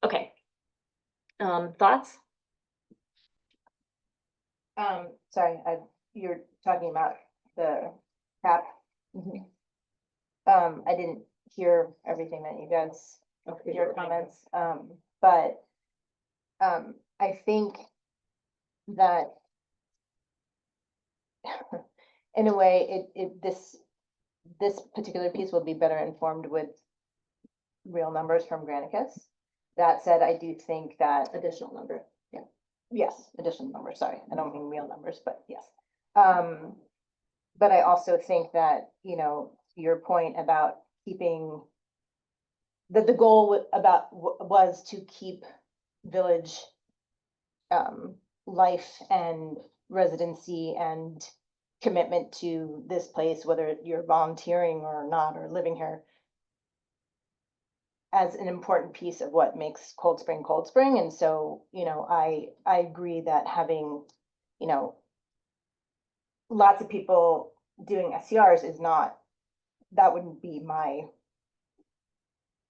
Okay. Thoughts? Sorry, you're talking about the cap. Mhm. I didn't hear everything that you guys, your comments, but I think that in a way, this particular piece will be better informed with real numbers from Granicus. That said, I do think that Additional number. yes, additional numbers, sorry, I don't mean real numbers, but yes. But I also think that, you know, to your point about keeping that the goal was to keep village life and residency and commitment to this place, whether you're volunteering or not, or living here, as an important piece of what makes Cold Spring Cold Spring. And so, you know, I agree that having, you know, lots of people doing SCRs is not, that wouldn't be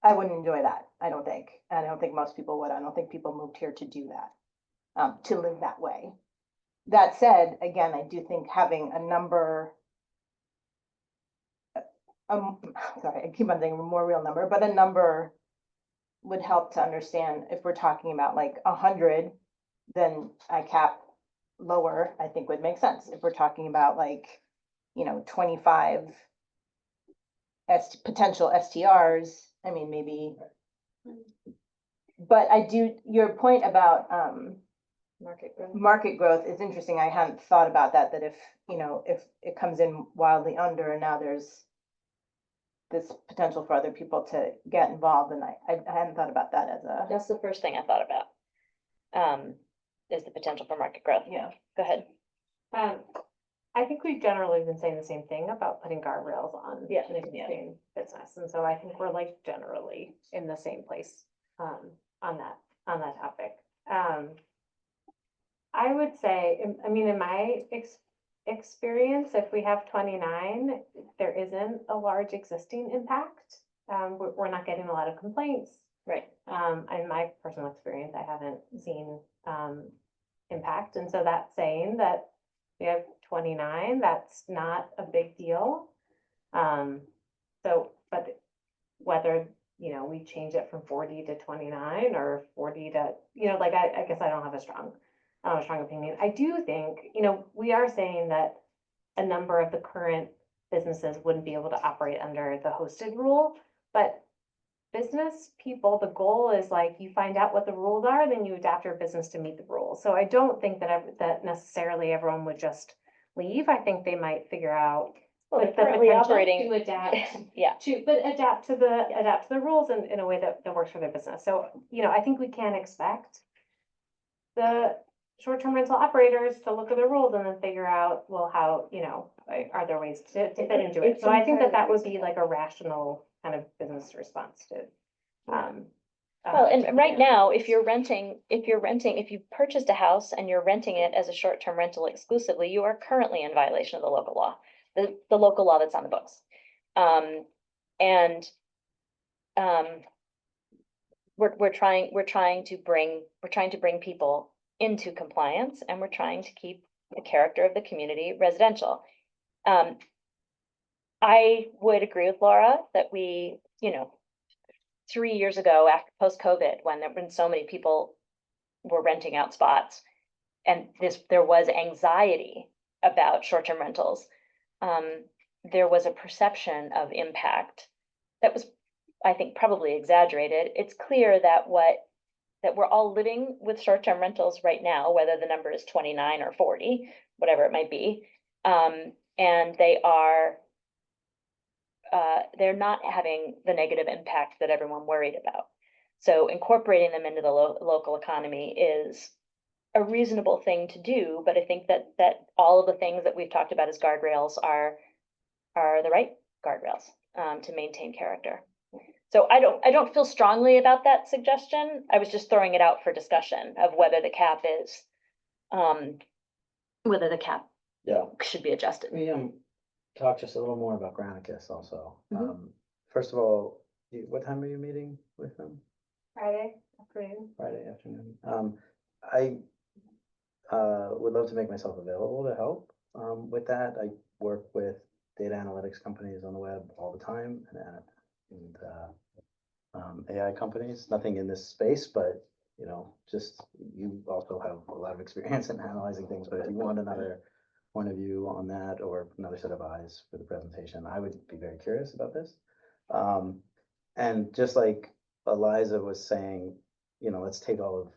I wouldn't enjoy that, I don't think. I don't think most people would. I don't think people moved here to do that, to live that way. That said, again, I do think having a number, sorry, I keep on saying a more real number, but a number would help to understand if we're talking about like 100, then I cap lower, I think would make sense. If we're talking about like, you know, 25 potential STRs, I mean, maybe. But I do, your point about market growth is interesting. I hadn't thought about that if, you know, if it comes in wildly under and now there's this potential for other people to get involved, and I hadn't thought about that as a. That's the first thing I thought about. Is the potential for market growth. Yeah. Go ahead. I think we've generally been saying the same thing about putting guardrails on Yeah. an existing business, and so I think we're like generally in the same place, on that topic. I would say, I mean, in my experience, if we have 29, there isn't a large existing impact. We're not getting a lot of complaints. Right. In my personal experience, I haven't seen, impact, and so that's saying that we have 29, that's not a big deal. So, but whether, you know, we change it from 40 to 29 or 40 to, you know, like, I guess I don't have a strong opinion. I do think, you know, we are saying that a number of the current businesses wouldn't be able to operate under the hosted rule, but business people, the goal is like, you find out what the rules are, then you adapt your business to meet the rules. So I don't think that necessarily everyone would just leave. I think they might figure out. Well, the they're currently potential operating. To adapt. Yeah. Adapt to the rules in a way that works for their business. So, you know, I think we can expect the short-term rental operators to look at the rules and then figure out, well, how, you know, are there ways to fit into it? It's So I think that entirely would be like a rational kind of business response to. Well, and right now, if you purchased a house and you're renting it as a short-term rental exclusively, you are currently in violation of the local law, the local law that's on the books. We're trying to bring people into compliance, and we're trying to keep the character of the community residential. I would agree with Laura that we, you know, 3 years ago, after post-COVID, when so many people were renting out spots, and there was anxiety about short-term rentals. There was a perception of impact that was, I think, probably exaggerated. It's clear that we're all living with short-term rentals right now, whether the number is 29 or 40, whatever it might be. And they're not having the negative impact that everyone worried about. So incorporating them into the local economy is a reasonable thing to do, but I think that all of the things that we've talked about as guardrails are the right guardrails to maintain character. So I don't feel strongly about that suggestion. I was just throwing it out for discussion of whether the cap Yeah. should be adjusted. Let me talk just a little more about Granicus also. Mhm. First of all, what time are you meeting with them? Friday afternoon. Friday afternoon. I would love to make myself available to help with that. I work with data analytics companies on the web all the time and AI companies, nothing in this space, but you know, just you also have a lot of experience in analyzing things, but if you want another point of view on that or another set of eyes for the presentation, I would be very curious about this. And just like Eliza was saying, you know, let's take all of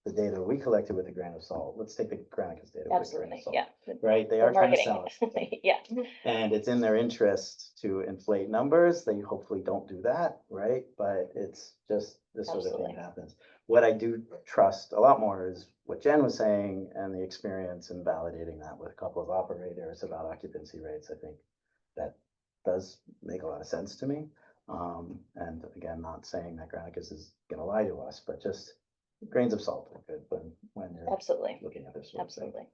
the data we collected with a grain of salt. Let's take the Granicus data with a grain Absolutely, of salt. yeah. Right? They We're are trying to marketing sell us. it. Yeah, And it's in their interest to inflate numbers. They hopefully don't do that, right? But it's just this sort of thing Absolutely. that happens. What I do trust a lot more is what Jen was saying and the experience in validating that with a couple of operators about occupancy rates. I think that does make a lot of sense to me. And again, not saying that Granicus is going to lie to us, but just grains of salt are good when you're absolutely, looking at this sort of thing. absolutely.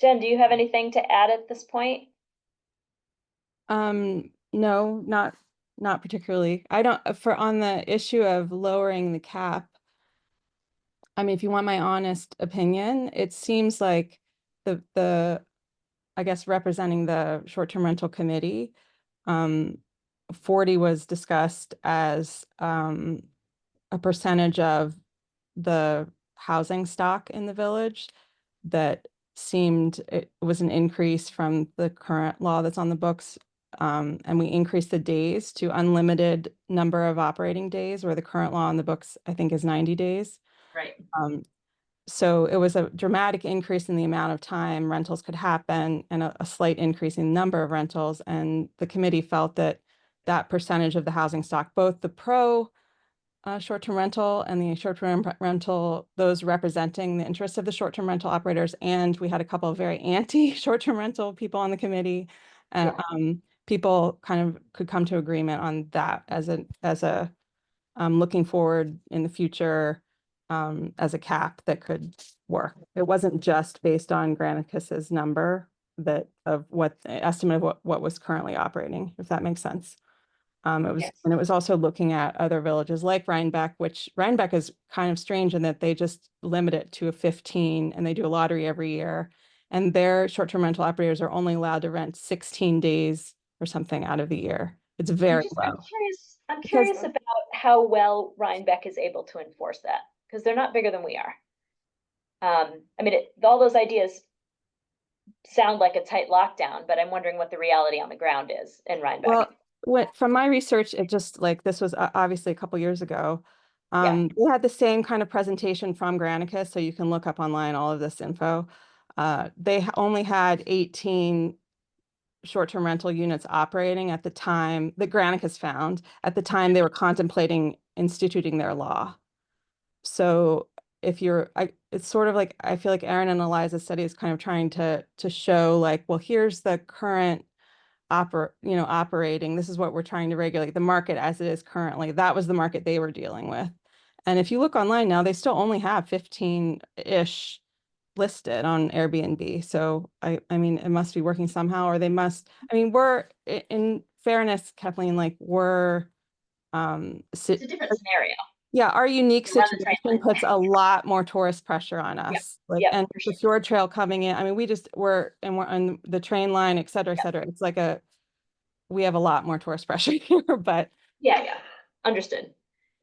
Jen, do you have anything to add at this point? No, not particularly. I don't, for on the issue of lowering the cap. I mean, if you want my honest opinion, it seems like I guess representing the short-term rental committee, 40 was discussed as a percentage of the housing stock in the village that seemed it was an increase from the current law that's on the books. And we increased the days to unlimited number of operating days, where the current law on the books, I think, is 90 days. Right. So it was a dramatic increase in the amount of time rentals could happen and a slight increase in number of rentals. And the committee felt that that percentage of the housing stock, both the pro short-term rental and the short-term rental, those representing the interests of the short-term rental operators, and we had a couple of very anti short-term rental people on the committee. People kind of could come to agreement on that as a looking forward in the future as a cap that could work. It wasn't just based on Granicus's number that of what estimate of what was currently operating, if that makes sense. It was, Yes. and it was also looking at other villages like Rhinebeck, which Rhinebeck is kind of strange in that they just limit it to a 15 and they do a lottery every year. And their short-term rental operators are only allowed to rent 16 days or something out of the year. It's very I'm low. Because- curious about how well Rhinebeck is able to enforce that, because they're not bigger than we are. I mean, all those ideas sound like a tight lockdown, but I'm wondering what the reality on the ground is in Rhinebeck. Well, from my research, it just like this was obviously a couple years ago. Yeah. We had the same kind of presentation from Granicus, so you can look up online all of this info. They only had 18 short-term rental units operating at the time that Granicus found at the time they were contemplating instituting their law. So if it's sort of like, I feel like Erin and Eliza's study is kind of trying to show like, well, here's the current operating. This is what we're trying to regulate the market as it is currently. That was the market they were dealing with. And if you look online now, they still only have 15-ish listed on Airbnb. So I mean, it must be working somehow, or they must, I mean, in fairness, Kathleen, like It's a different scenario. yeah, our unique They run the train situation line. puts a lot more tourist pressure on us. Like, yep, and for the sure. fjord trail coming in, I mean, we're on the train line, et cetera, et cetera. It's like we have a lot more tourist pressure here, but Yeah, understood.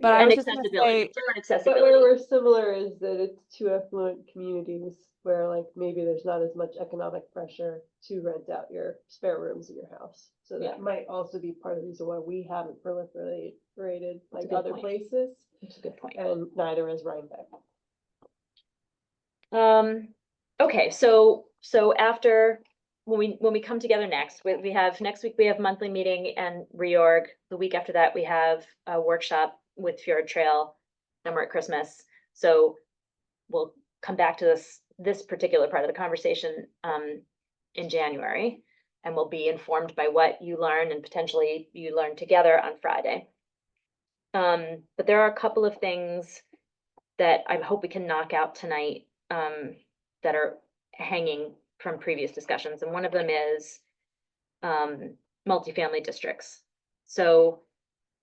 I And was just gonna accessibility, say, different But where accessibility. we're similar is that it's two affluent communities where like maybe there's not as much economic pressure to rent out your spare rooms in your house. So Yeah. that might also be part of the reason why we haven't proliferated That's a like good other point. places, That's a good point. and neither is Rhinebeck. Okay, so after, when we come together next, we have, next week we have monthly meeting and reorg. The week after that, we have a workshop with Fjord Trail, then we're at Christmas. So we'll come back to this particular part of the conversation in January, and we'll be informed by what you learn and potentially you learn together on Friday. But there are a couple of things that I hope we can knock out tonight that are hanging from previous discussions, and one of them is multifamily districts. So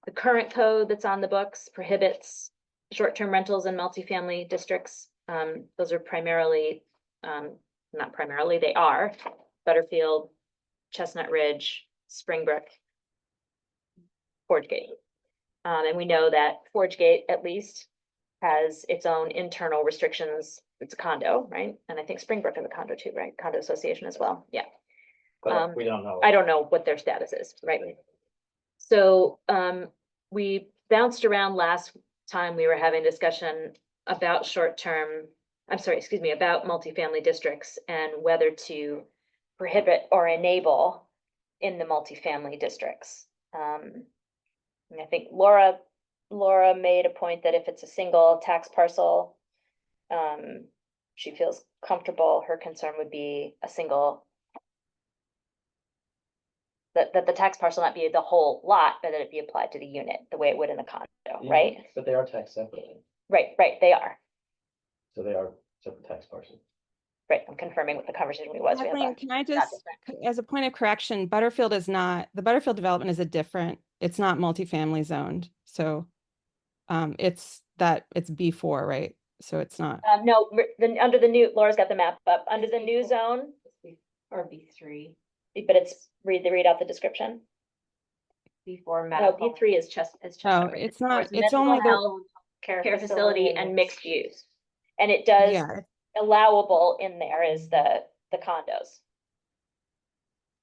the current code that's on the books prohibits short-term rentals in multifamily districts. Those are primarily, not primarily, they are Butterfield, Chestnut Ridge, Springbrook, Forge Gate. And we know that Forge Gate at least has its own internal restrictions. It's a condo, right? And I think Springbrook is a condo too, right? Condo association as well, yeah. But we don't know. I don't know what their status is, right? So, we bounced around last time we were having discussion about short-term, I'm sorry, excuse me, about multifamily districts and whether to prohibit or enable in the multifamily districts. And I think Laura made a point that if it's a single tax parcel, she feels comfortable, her concern would be a single, that the tax parcel not be the whole lot, but that it be applied to the unit, the way it would in the condo, Yeah, right? But they are taxed separately, Right, they are. so they are separate tax parcels. Right, I'm confirming what the conversation we was. We had Kathleen, last. can I just, as a point of correction, Butterfield is not, the Butterfield development is it's not multifamily zoned. So it's B4, right? So it's not. No, under the new, Laura's got the map up, under the new zone, Or B3, but it's, read out the description. B4 No, medical. B3 is No, Chestnut Ridge. it's not, It's it's mental only the, health care facility and mixed use. And it does, yeah, allowable in there is the condos.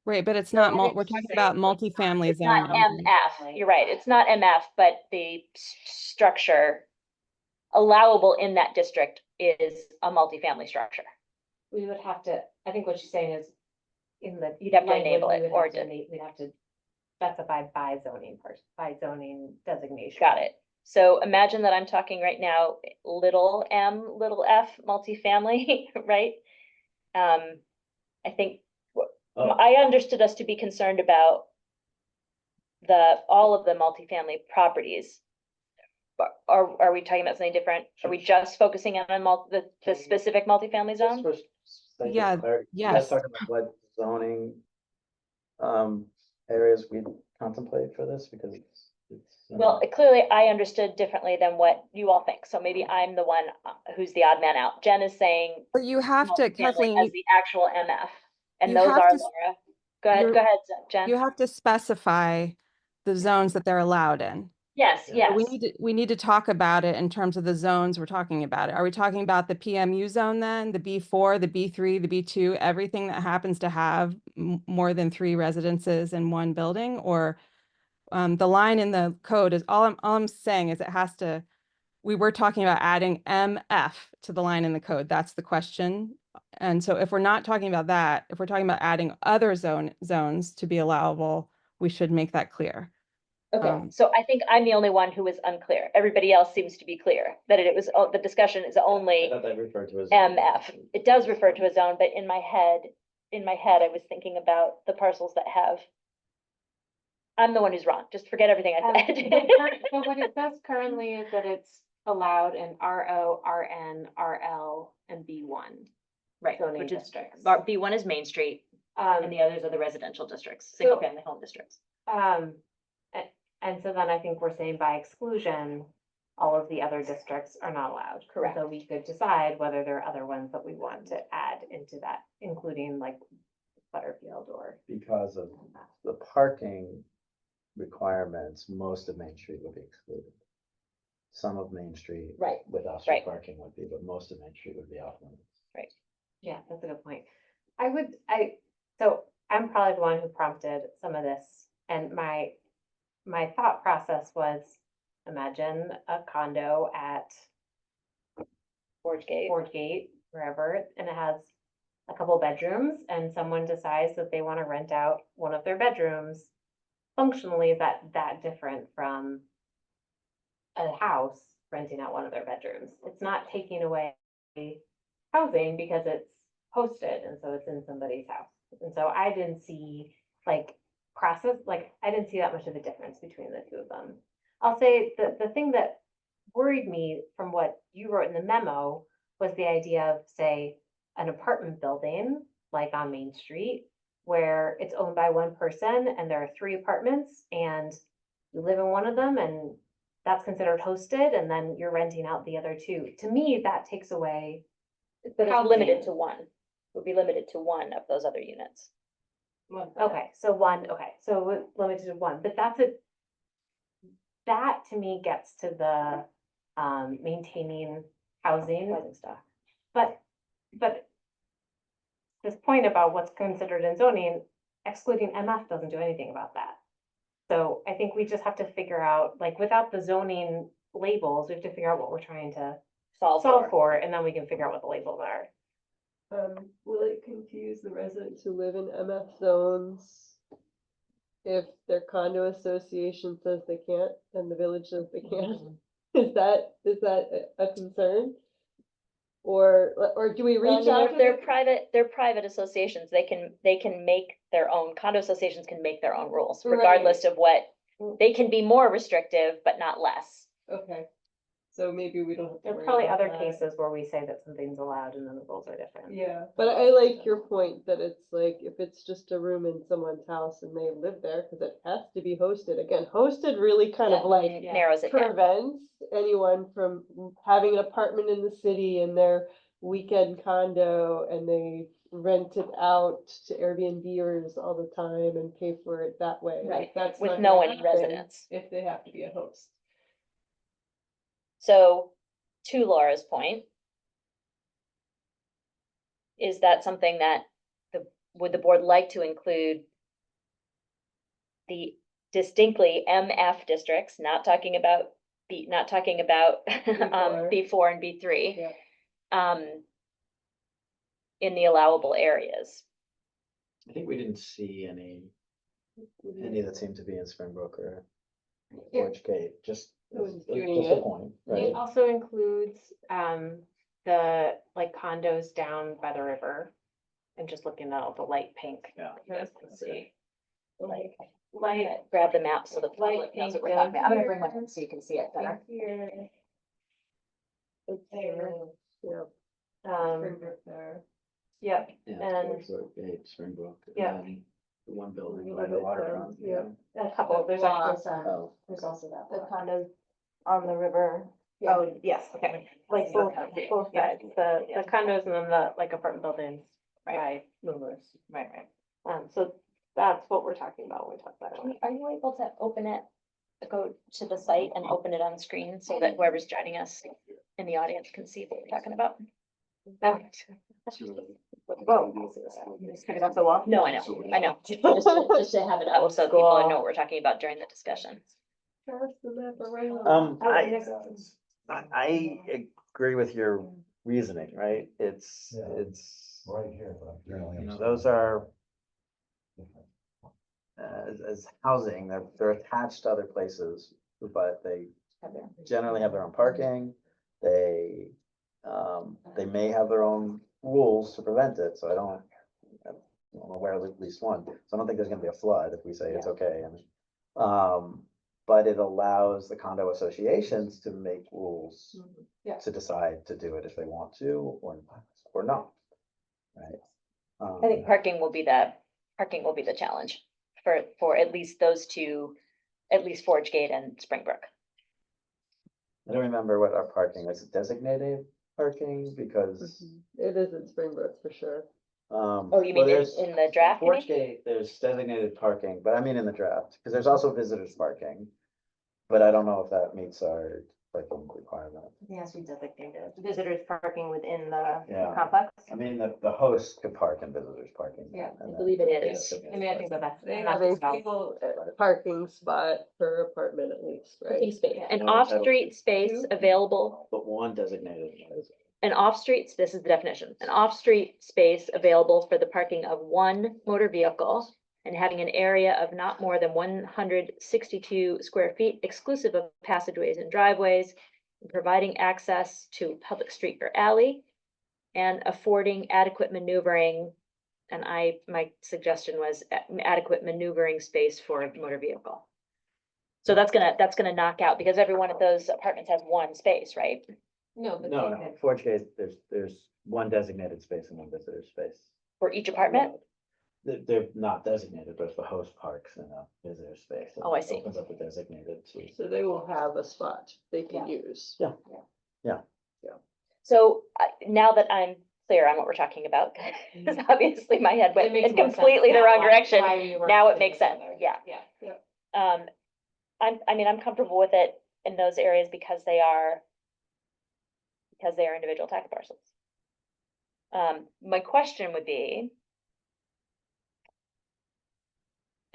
right, but it's So not, it's we're talking about multifamily It's not zoning. only. MF, you're right, it's not MF, but the structure allowable in that district is a multifamily structure. We would have to, I think what she's saying is, in the. You'd have to language, enable we it would or have to we'd have to specify by zoning by zoning designation. Got it. So imagine that I'm talking right now, little m, little f, multifamily, right? I think Oh. I understood us to be concerned about all of the multifamily properties. But are we talking about something different? Are we just focusing on the specific multifamily Just zone? for sake of Yeah, clarity, you yes. guys talking about what zoning areas we contemplate for this, because it's Well, clearly I understood differently than what you all think, so maybe I'm the one who's the odd man out. Jen is saying But you have to, multifamily Kathleen, as the actual MF, and you those have are, to Laura. you're- Go ahead, Jen. you have to specify the zones that they're allowed in. Yes, So yes. We need to talk about it in terms of the zones we're talking about it. Are we talking about the PMU zone then, the B4, the B3, the B2, everything that happens to have more than 3 residences in one building? Or the line in the code is, all I'm saying is it has to, we were talking about adding MF to the line in the code. That's the question. And so if we're not talking about that, if we're talking about adding other zones to be allowable, we should make that clear. Okay, so I think I'm the only one who was unclear. Everybody else seems to be clear that it was, the discussion is I only thought that referred to as. MF. It does refer to a zone, but in my head, I was thinking about the parcels that have. I'm the one who's wrong. Just forget everything I said. But what it says currently is that it's allowed in RO, RN, RL, and B1. Right, Zoning which is, districts. B1 is Main Street, and the others are the residential districts, single family home districts. And so then I think we're saying by exclusion, all of the other districts are not allowed. Correct. So we could decide whether there are other ones that we want to add into that, including like Butterfield or. because of the parking requirements, most of Main Street would be excluded. Some of Main Street Right, with right. off-street parking would be, but most of Main Street would be off limits. Yeah, that's a good point. So I'm probably the one who prompted some of this, and my thought process was, imagine a condo at Forge Gate. wherever, and it has a couple bedrooms, and someone decides that they want to rent out one of their bedrooms. Functionally, that different from a house renting out one of their bedrooms. It's not taking away housing because it's hosted, and so it's in somebody's house. And so I didn't see I didn't see that much of a difference between the two of them. I'll say the thing that worried me from what you wrote in the memo was the idea of, say, an apartment building, like on Main Street, where it's owned by one person and there are 3 apartments and you live in one of them and that's considered hosted and then you're renting out the other 2. To me, that takes away. But it's housing. limited to one, would be limited to one of those other units. Okay, so limited to 1, but that to me gets to the, maintaining housing. Housing stock. But this point about what's considered in zoning, excluding MF doesn't do anything about that. So I think we just have to figure out, like, without the zoning labels, we have to figure out what we're trying to Solve solve for. for, and then we can figure out what the labels are. Will it confuse the residents who live in MF zones? If their condo association says they can't and the village says they can't? Is that a concern? Or do we Well, I reach mean, out to they're them? they're private associations, they can make their own, condo associations can make their own rules, Right. regardless of what. They can be more restrictive, but not less. Okay, so maybe we don't have to There are worry probably about other that. cases where we say that something's allowed and then the rules are different. Yeah, but I like your point that it's like, if it's just a room in someone's house and they live there, cause it has to be hosted, again, hosted really kind of like Narrows it down. prevents anyone from having an apartment in the city in their weekend condo and they rent it out to Airbnbers all the time and pay for it that way. Like, Right, that's with not no gonna one in happen residence. if they have to be a host. So, to Laura's point, is that something that would the board like to include the distinctly MF districts, not talking about B4 and B3, Yeah. in the allowable areas? I think we didn't see any that seemed to be in Springbrook or Yeah. Forge Gate, just It was just doing a it. point, It right? also includes, the, like, condos down by the river. And just looking at all the light pink. Yeah. You guys can see. Like, Light. grab the map so the public knows what we're talking about. I'm gonna bring Light one so you can see it better. Here. It's there. Yeah. Yep, Yeah, And- Forge Gate, Springbrook. and Yeah. then The one building You by live the it down, waterfront. yeah. a couple, there's actually some, Oh, there's also that. The one. condos on the river. Yeah. Oh, yes, okay. Like both sides, the condos and then the, like, apartment buildings by Right. movers. Right, right. So that's what we're talking about when we talk about it. Are you able to open it, go to the site and open it on screen so that whoever's joining us in the audience can see what we're talking about? Whoa. Just pick it off the wall? No, I know, just to have it up so people know what we're talking about during the discussion. Pass the map around. I agree with your reasoning, right? It's, Right here, but I'm generally. those are, as housing, they're attached to other places, but they generally have their own parking. They may have their own rules to prevent it, so I'm aware of at least one. So I don't think there's gonna be a flood if we say it's okay, but it allows the condo associations to make rules Yeah. to decide to do it if they want to or not, right? I think parking will be the challenge for at least those two, at least Forge Gate and Springbrook. I don't remember what our parking is, designated parking, because, It is in Springbrook for sure. Oh, you mean in the draft? you Forge mean? Gate, there's designated parking, but I mean in the draft, because there's also visitors parking. But I don't know if that meets our parking requirement. Yes, we designated visitors parking within the Yeah. complex. I mean, the host could park in visitors parking. Yeah, and I then- believe it is. I mean, I think that that's. They that's have a about- single parking spot per apartment at least, right? An Yeah. off-street space available, But one designated. an off-street, this is the definition, an off-street space available for the parking of one motor vehicle and having an area of not more than 162 square feet exclusive of passageways and driveways, and providing access to public street or alley, and affording adequate maneuvering. And my suggestion was adequate maneuvering space for a motor vehicle. So that's gonna knock out, because every one of those apartments has one space, right? No, but No, they no, could. 4K, there's one designated space and one visitor space. For each apartment? They're not designated, but for host parks and a visitor space. and Oh, I it see. Opens up the designated to. So they will have a spot they can use. Yeah. So now that I'm clear on what we're talking about, because obviously my head went It makes in more sense completely the now wrong why- direction. why we were Now it putting makes sense, together. yeah. Yeah. I'm comfortable with it in those areas because they are individual tax parcels. My question would be,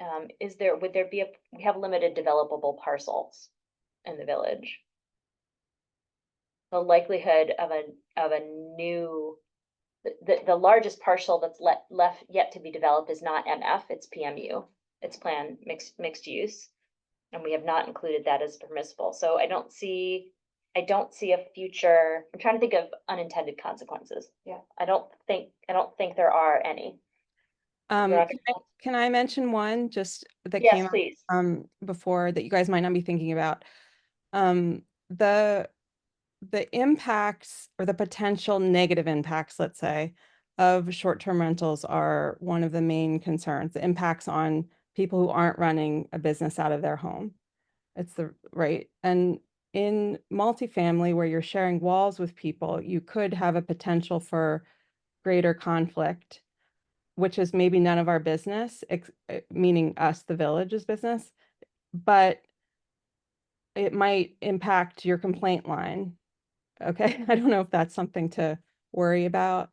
would there be we have limited developable parcels in the village? The likelihood of a new, the largest parcel that's left yet to be developed is not MF, it's PMU. It's planned mixed use. And we have not included that as permissible. So I don't see a future, I'm trying to think of unintended consequences. Yeah. I don't think there are any. You're Can I mention one just that Yes, came up please. before that you guys might not be thinking about? The impacts or the potential negative impacts, let's say, of short-term rentals are one of the main concerns, the impacts on people who aren't running a business out of their home. It's right. And in multifamily, where you're sharing walls with people, you could have a potential for greater conflict, which is maybe none of our business, meaning us, the village's business, but it might impact your complaint line. Okay, I don't know if that's something to worry about.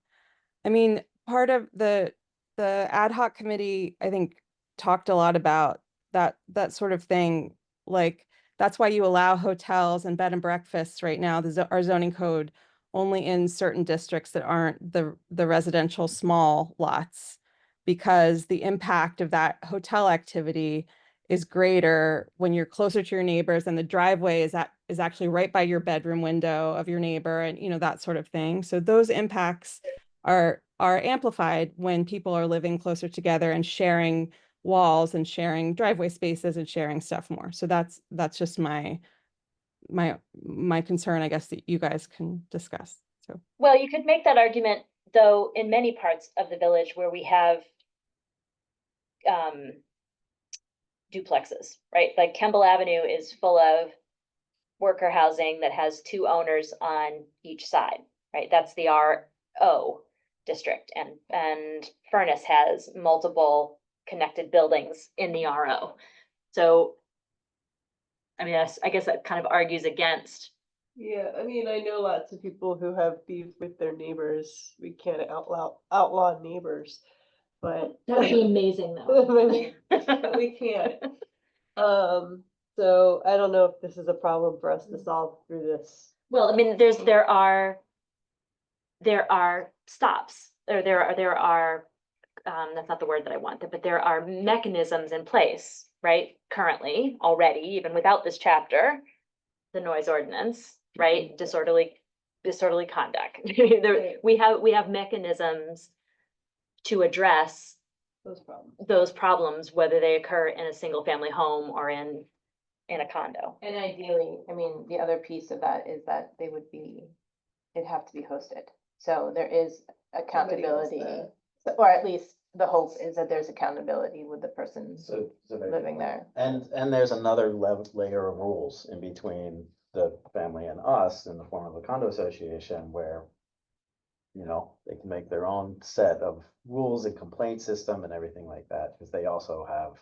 I mean, part of the ad hoc committee, I think, talked a lot about that sort of thing. Like, that's why you allow hotels and bed and breakfasts right now, our zoning code, only in certain districts that aren't the residential small lots, because the impact of that hotel activity is greater when you're closer to your neighbors, and the driveway is actually right by your bedroom window of your neighbor, and that sort of thing. So those impacts are amplified when people are living closer together and sharing walls and sharing driveway spaces and sharing stuff more. So that's just my concern, I guess, that you guys can discuss. So Well, you could make that argument, though, in many parts of the village where we have duplexes, right? Like Kemble Avenue is full of worker housing that has two owners on each side, right? That's the RO district, and Furnace has multiple connected buildings in the RO. So, I mean, I guess that kind of argues against. Yeah, I mean, I know lots of people who have beef with their neighbors. We can't outlaw neighbors, but That'd be amazing, though. we can't. So I don't know if this is a problem for us to solve through this. Well, I mean, there are stops, or there are, that's not the word that I wanted, but there are mechanisms in place, right? Currently, already, even without this chapter, the noise ordinance, right? Disorderly conduct. Right. We have mechanisms to address Those problems. whether they occur in a single family home or in a condo. And ideally, I mean, the other piece of that is that it'd have to be hosted. So there is accountability, or at least the hope is that there's accountability with the person So living there. And there's another layer of rules in between the family and us in the form of a condo association where, they can make their own set of rules and complaint system and everything like that, because they also have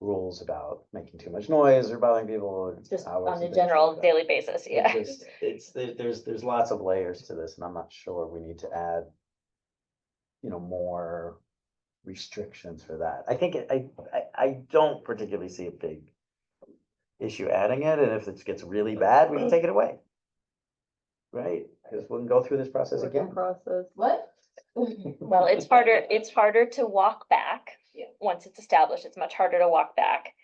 rules about making too much noise or bothering people. Just hours on and a things general like that. daily basis, yeah. There's lots of layers to this, and I'm not sure we need to add, more restrictions for that. I think I don't particularly see a big issue adding it, and if it gets really bad, we can take it away. Right? Because we can go through this process Working again. process. What? Well, it's harder to walk back. Yeah. Once it's established, it's much harder to walk back.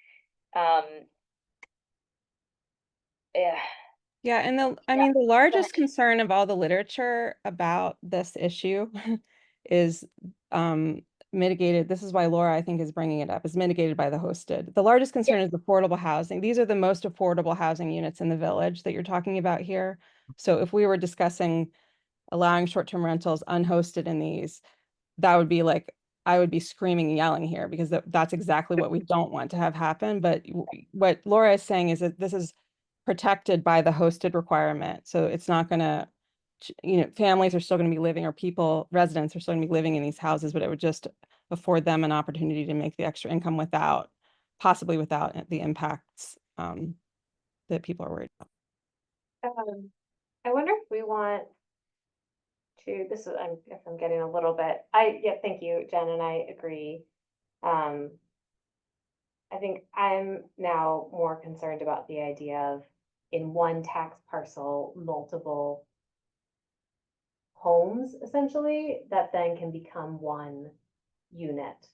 Yeah, yeah, and I mean, the largest concern of all the literature about this issue is mitigated, this is why Laura, I think, is bringing it up, is mitigated by the hosted. The largest concern is affordable housing. These are the most affordable housing units in the village that you're talking about here. So if we were discussing allowing short-term rentals unhosted in these, that would be like, I would be screaming and yelling here because that's exactly what we don't want to have happen. But what Laura is saying is that this is protected by the hosted requirement. So it's not gonna, families are still gonna be living, or people, residents are still gonna be living in these houses, but it would just afford them an opportunity to make the extra income without, possibly without the impacts that people are worried about. I wonder if we want to, this is, if I'm getting a little bit, yeah, thank you, Jen, and I agree. I think I'm now more concerned about the idea of in one tax parcel, multiple homes essentially, that then can become one unit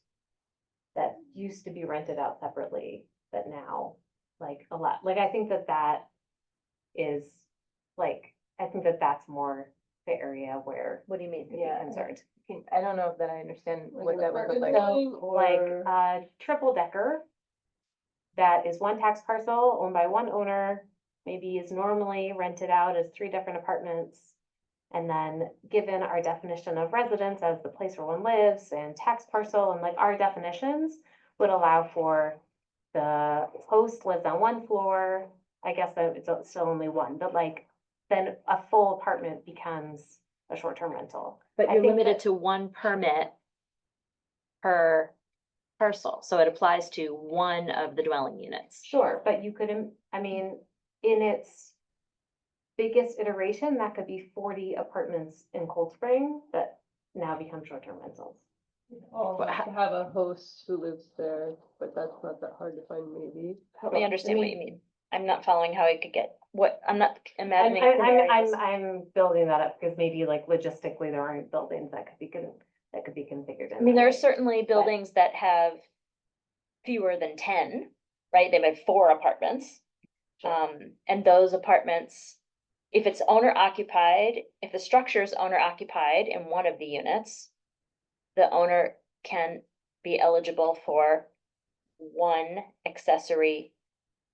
that used to be rented out separately, that now, like, a lot, like, I think that that is, like, I think that that's more the area where What do you mean? I'd be Yeah. concerned. I don't know that I understand Like what an that would look apartment like. building Like or- a triple decker that is one tax parcel owned by one owner, maybe is normally rented out as 3 different apartments. And then given our definition of residence as the place where one lives and tax parcel, and like our definitions would allow for the host lives on one floor, I guess that it's still only one, but like then a full apartment becomes a short-term rental. But I you're think limited that- to one permit per parcel, so it applies to one of the dwelling units. Sure, but you could, I mean, in its biggest iteration, that could be 40 apartments in Cold Spring that now become short-term rentals. All But have to have a host who lives there, but that's not that hard to find maybe. Help me understand what you mean. I'm not following how it could get, I'm not I'm, imagining I'm, scenarios. I'm building that up because maybe like logistically there aren't buildings that could be, that could be configured in I mean, that there are way. certainly buildings that have fewer than 10, right? They have 4 apartments. And those apartments, if it's owner occupied, if the structure is owner occupied in one of the units, the owner can be eligible for one accessory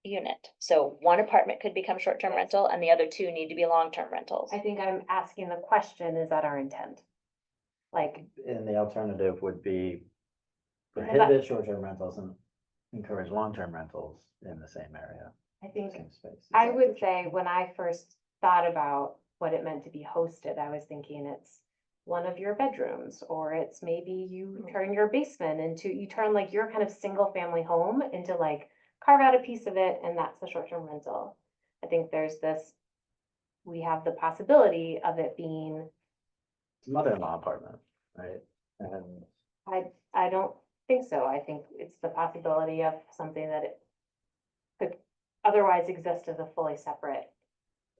unit. So one apartment could become short-term Yes. rental and the other 2 need to be long-term rentals. I think I'm asking the question, is that our intent? Like, And the alternative would be Because prohibit short-term rentals and encourage long-term rentals in the same area, I think same space. Is I that would what say when I first thought about what it meant to be hosted, I was thinking it's one of your bedrooms, or it's maybe you turn your basement into, you turn like your kind of single family home into like carve out a piece of it and that's the short-term rental. I think there's this, we have the possibility of it being, It's a mother-in-law apartment, right? And I don't think so. I think it's the possibility of something that it could otherwise exist as a fully separate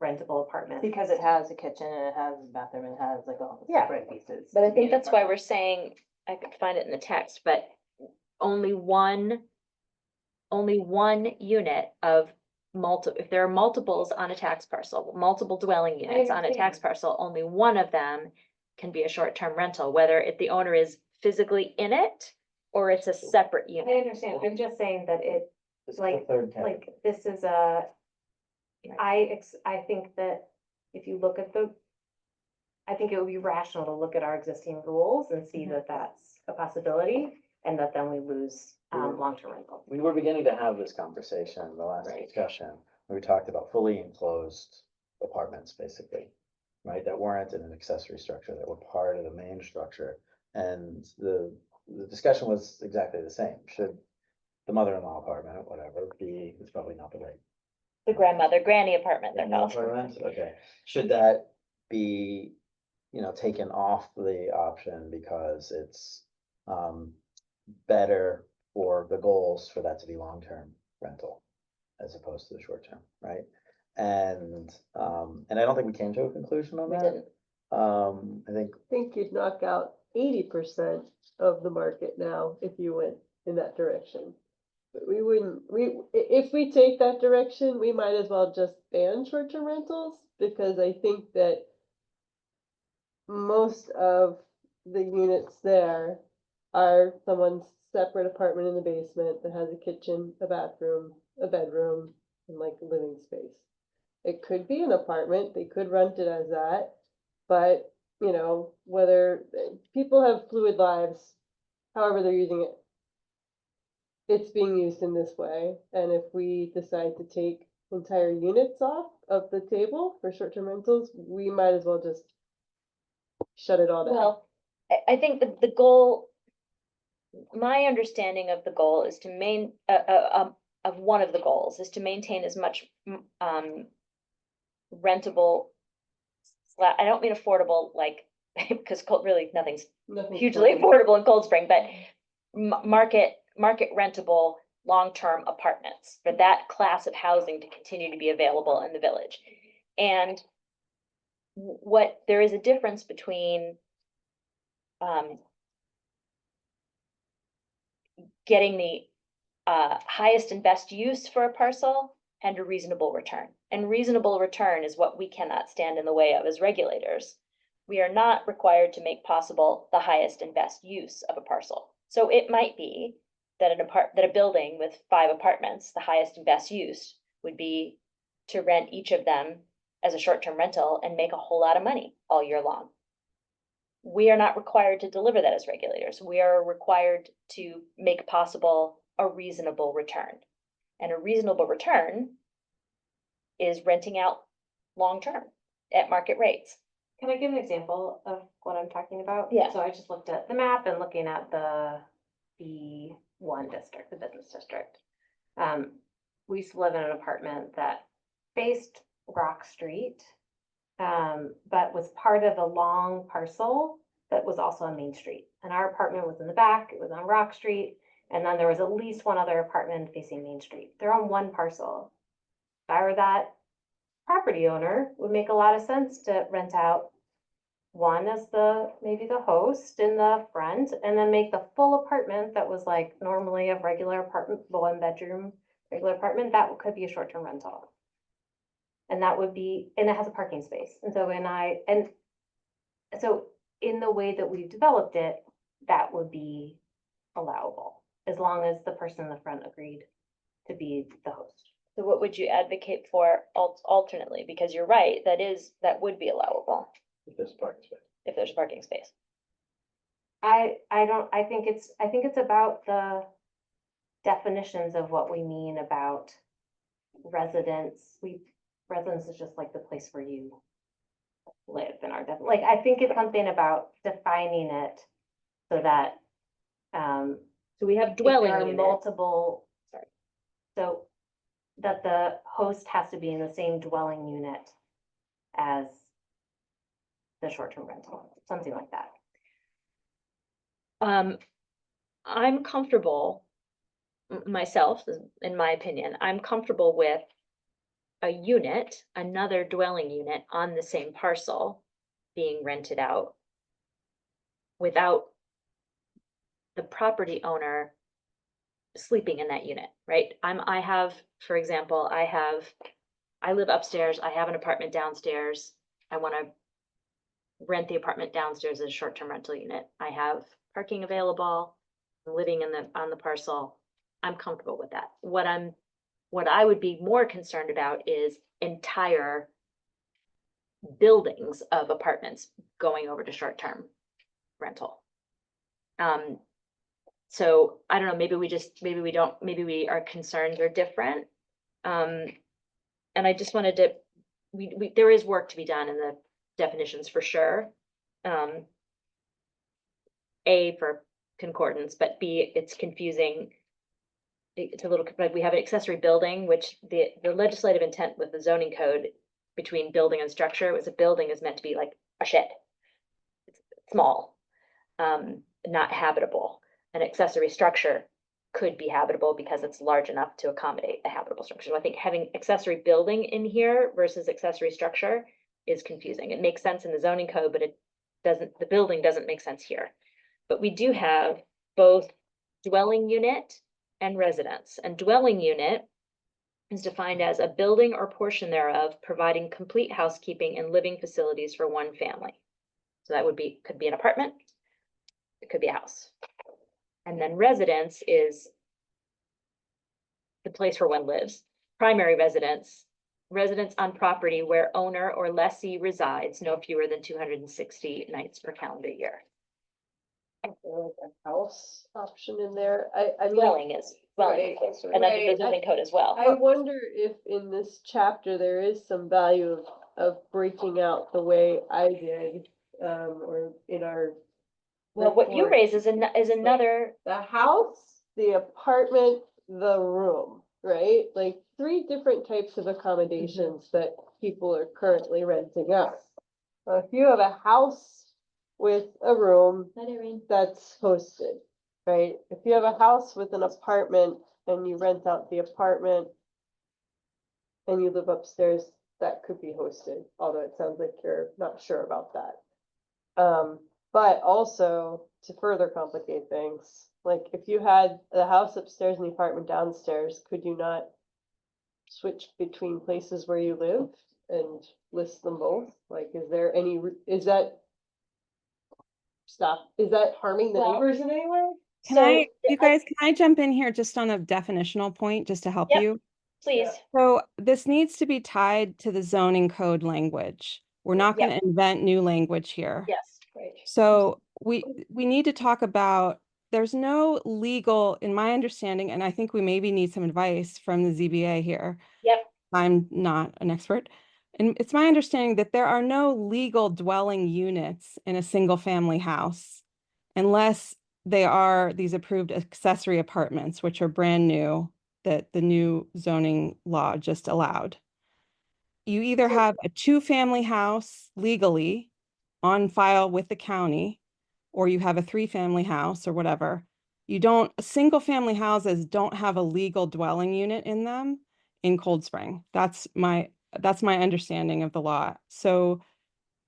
rentable apartment. Because it has a kitchen and it has a bathroom and it has like all the Yeah. separate pieces. But I to be think an that's why apartment. we're saying, I could find it in the text, but only one unit of if there are multiples on a tax parcel, multiple dwelling units on a tax understand. parcel, only one of them can be a short-term rental, whether if the owner is physically in it or it's a separate I unit. understand. I'm just saying that it, This is the like- third category. like, this is a, I think that if you look at I think it would be rational to look at our existing rules and see that that's a possibility and that then we lose, long-term rental. we were beginning to have this conversation in the last Right. discussion, where we talked about fully enclosed apartments, basically. Right, that weren't in an accessory structure, that were part of the main structure, and the discussion was exactly the same. Should the mother-in-law apartment, whatever, it's probably not the right. The grandmother, granny apartment, they're Granny called. apartment, okay, should that be, taken off the option because it's, better for the goals for that to be long-term rental as opposed to the short-term, right? And I don't think we came to a conclusion on We that. didn't. I think I think you'd knock out 80% of the market now if you went in that direction. But we wouldn't, if we take that direction, we might as well just ban short-term rentals, because I think that most of the units there are someone's separate apartment in the basement that has a kitchen, a bathroom, a bedroom, and like living space. It could be an apartment, they could rent it as that, but, you know, whether, people have fluid lives, however they're using it. It's being used in this way, and if we decide to take entire units off of the table for short-term rentals, we might as well just shut it all down. Well, I think the goal, my understanding of the goal is to of one of the goals is to maintain as much, rentable, I don't mean affordable, like, because really nothing's Nothing's hugely perfect. affordable in Cold Spring, but market rentable, long-term apartments for that class of housing to continue to be available in the village. And what, there is a difference between getting the highest and best use for a parcel and a reasonable return. And reasonable return is what we cannot stand in the way of as regulators. We are not required to make possible the highest and best use of a parcel. So it might be that that a building with 5 apartments, the highest and best use would be to rent each of them as a short-term rental and make a whole lot of money all year long. We are not required to deliver that as regulators. We are required to make possible a reasonable return. And a reasonable return is renting out long-term at market rates. Can I give an example of what I'm talking about? Yeah. So I just looked at the map and looking at the B1 district, the business district. We used to live in an apartment that faced Rock Street, but was part of a long parcel that was also on Main Street. And our apartment was in the back, it was on Rock Street, and then there was at least one other apartment facing Main Street. They're on one parcel. If I were that property owner, it would make a lot of sense to rent out one as maybe the host in the front, and then make the full apartment that was like normally a regular apartment, the 1-bedroom regular apartment, that could be a short-term rental. And that would be, and it has a parking space. And so in the way that we've developed it, that would be allowable, as long as the person in the front agreed to be the host. So what would you advocate for alternately? Because you're right, that would be allowable If there's parking space. if there's a parking space. I think it's about the definitions of what we mean about residence. Residence is just like the place where you live in our, like, I think it's something about defining it so that, So we have if dwelling there are unit. multiple. Sorry. So that the host has to be in the same dwelling unit as the short-term rental, something like that. I'm comfortable, myself, in my opinion, I'm comfortable with a unit, another dwelling unit on the same parcel being rented out without the property owner sleeping in that unit, right? For example, I live upstairs, I have an apartment downstairs. I want to rent the apartment downstairs as a short-term rental unit. I have parking available, I'm living on the parcel. I'm comfortable with that. What I would be more concerned about is entire buildings of apartments going over to short-term rental. So I don't know, maybe our concerns are different. And I just wanted to, there is work to be done in the definitions for sure. A, for concordance, but B, it's confusing. It's a little, like, we have an accessory building, which the legislative intent with the zoning code between building and structure was a building is meant to be like a shed. It's small, not habitable. An accessory structure could be habitable because it's large enough to accommodate a habitable structure. So I think having accessory building in here versus accessory structure is confusing. It makes sense in the zoning code, but the building doesn't make sense here. But we do have both dwelling unit and residence. And dwelling unit is defined as a building or portion thereof providing complete housekeeping and living facilities for one family. So that could be an apartment, it could be a house. And then residence is the place where one lives. Primary residence, residence on property where owner or lessee resides no fewer than 260 nights per calendar year. I feel like a house option in there. I mean, Dwelling is, dwelling, Right, and then right. the zoning code as well. I wonder if in this chapter there is some value of breaking out the way I did, or in our. Well, what you report. raise is another, The house, the apartment, the room, right? Like 3 different types of accommodations that people are currently renting out. So if you have a house with a room that's hosted, right? If you have a house with an apartment and you rent out the apartment and you live upstairs, that could be hosted, although it sounds like you're not sure about that. But also to further complicate things, like if you had the house upstairs and the apartment downstairs, could you not switch between places where you live and list them both? Like, is there any, is that is that harming the Well, neighbors in any way? Can so, I, you guys, can I jump in here just on a definitional point, just to help Yep. you? please, So this needs to be tied to the zoning code language. We're not Yep. going to invent new language here. yes, right. So we need to talk about, there's no legal, in my understanding, and I think we maybe need some advice from the ZBA here. Yep. I'm not an expert. And it's my understanding that there are no legal dwelling units in a single family house unless they are these approved accessory apartments, which are brand new, that the new zoning law just allowed. You either have a 2-family house legally on file with the county, or you have a 3-family house or whatever. You don't, single family houses don't have a legal dwelling unit in them in Cold Spring. That's my understanding of the law. So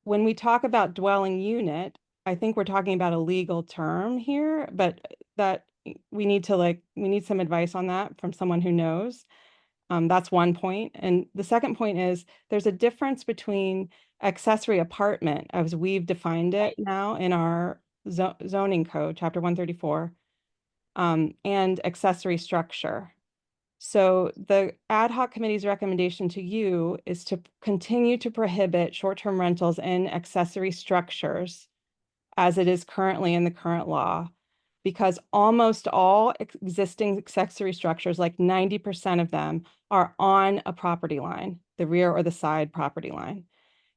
when we talk about dwelling unit, I think we're talking about a legal term here, but that we need some advice on that from someone who knows. That's one point. And the second point is there's a difference between accessory apartment, as we've defined it now in our zoning code, chapter 134, and accessory structure. So the ad hoc committee's recommendation to you is to continue to prohibit short-term rentals in accessory structures as it is currently in the current law, because almost all existing accessory structures, like 90% of them, are on a property line, the rear or the side property line.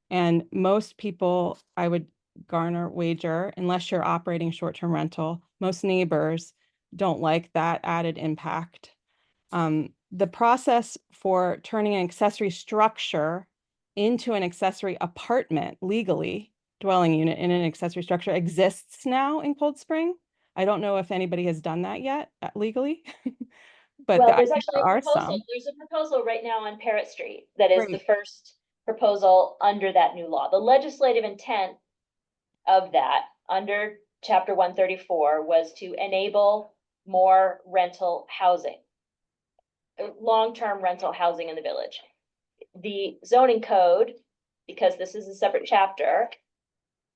And most people, I would wager, unless you're operating short-term rental, most neighbors don't like that added impact. The process for turning an accessory structure into an accessory apartment legally, dwelling unit in an accessory structure, exists now in Cold Spring. I don't know if anybody has done that yet legally, but Well, I there's think actually there a are proposal, some. there's a proposal right now on Parrot Street that is the Great. first proposal under that new law. The legislative intent of that, under chapter 134, was to enable more rental housing, long-term rental housing in the village. The zoning code, because this is a separate chapter,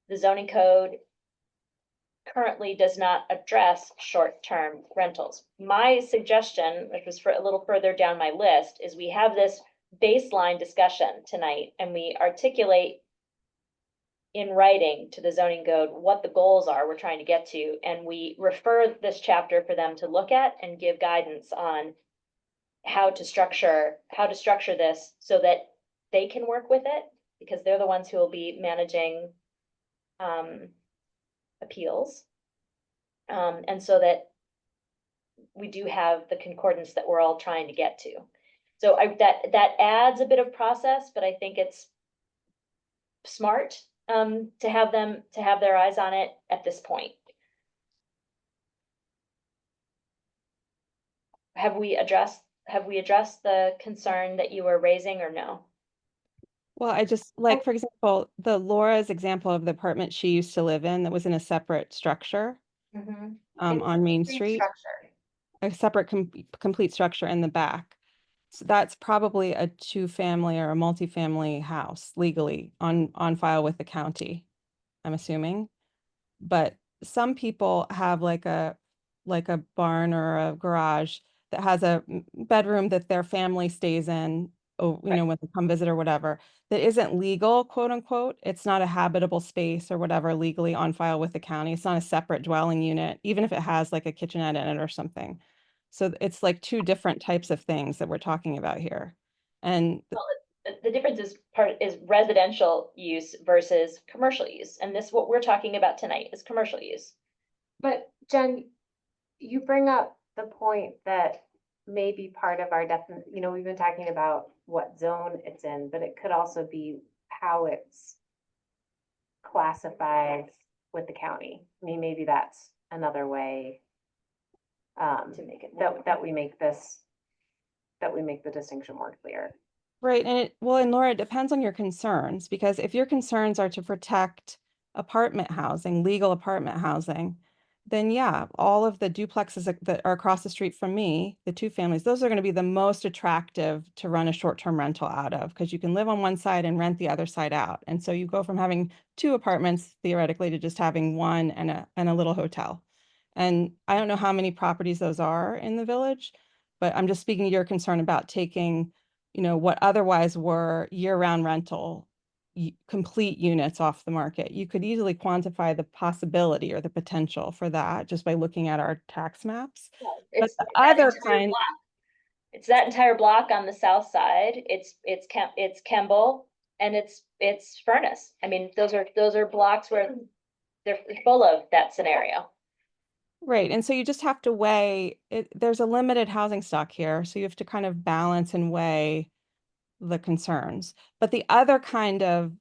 the zoning code currently does not address short-term rentals. My suggestion, which was for a little further down my list, is we have this baseline discussion tonight and we articulate in writing to the zoning code what the goals are we're trying to get to, and we refer this chapter for them to look at and give guidance on how to structure this so that they can work with it, because they're the ones who will be managing appeals. And so that we do have the concordance that we're all trying to get to. So that adds a bit of process, but I think it's smart to have their eyes on it at this point. Have we addressed the concern that you were raising, or no? Well, I just like, for example, the Laura's example of the apartment she used to live in that was in a separate structure on Main Street, a separate complete structure in the back. So that's probably a 2-family or a multifamily house legally on file with the county, I'm assuming. But some people have like a like a barn or a garage that has a bedroom that their family stays in, oh, you know, when they come visit or whatever, that isn't legal, quote unquote. It's not a habitable space or whatever legally on file with the county. It's not a separate dwelling unit, even if it has like a kitchenette in it or something. So it's like two different types of things that we're talking about here. And The difference is residential use versus commercial use, and this, what we're talking about tonight, is commercial use. But Jen, you bring up the point that maybe part of our we've been talking about what zone it's in, but it could also be how it's classified with the county. I mean, maybe that's another way To make it that we make the distinction more clear. right, and Laura, it depends on your concerns, because if your concerns are to protect apartment housing, legal apartment housing, then yeah, all of the duplexes that are across the street from me, the two families, those are going to be the most attractive to run a short-term rental out of, because you can live on one side and rent the other side out. And so you go from having two apartments theoretically to just having one and a little hotel. And I don't know how many properties those are in the village, but I'm just speaking to your concern about taking, you know, what otherwise were year-round rental complete units off the market. You could easily quantify the possibility or the potential for that just by looking at our tax maps. But the other kind, it's that entire block on the south side. It's Kemble and it's Furnace. I mean, those are blocks where they're full of that scenario. right, and so you just have to weigh it. There's a limited housing stock here, so you have to kind of balance and weigh the concerns. But the other kind of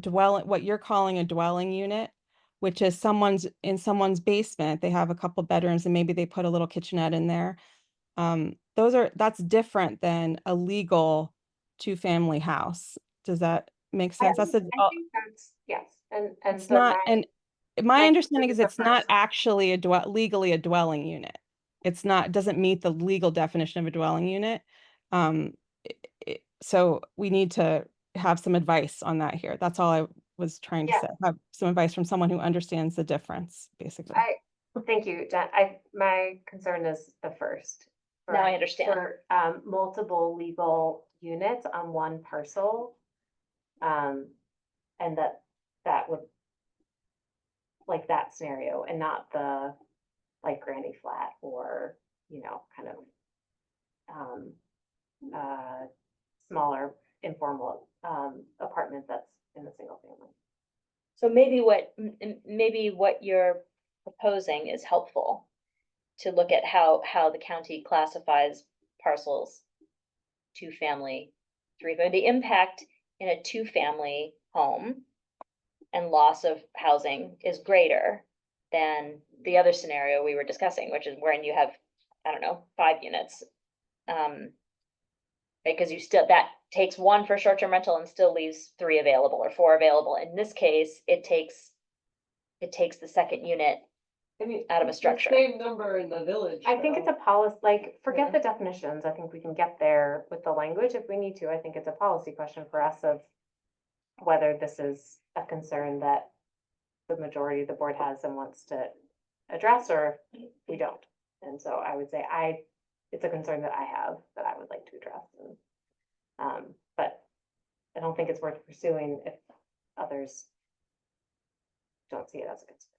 dwelling, what you're calling a dwelling unit, which is in someone's basement, they have a couple bedrooms and maybe they put a little kitchenette in there. That's different than a legal two-family house. Does that make sense? I think that's, yes, and It's not, and my understanding is the it's not first. actually legally a dwelling unit. It's not, doesn't meet the legal definition of a dwelling unit. So we need to have some advice on that here. That's all I was trying to Yeah. say. Have some advice from someone who understands the difference, basically. Thank you, Jen. My concern is the first. Now I understand. For multiple legal units on one parcel. And that would, like that scenario, and not the like granny flat or, kind of smaller informal apartment that's in a single family. So maybe what you're proposing is helpful to look at how the county classifies parcels, two-family, three-family, the impact in a two-family home and loss of housing is greater than the other scenario we were discussing, which is when you have, I don't know, 5 units. Because that takes 1 for short-term rental and still leaves 3 available or 4 available. In this case, it takes the second unit out of a structure. Same number in the village. I think it's a policy, like, forget the definitions. I think we can get there with the language if we need to. I think it's a policy question for us of whether this is a concern that the majority of the board has and wants to address, or we don't. And so I would say it's a concern that I have that I would like to address. But I don't think it's worth pursuing if others don't see it as a concern.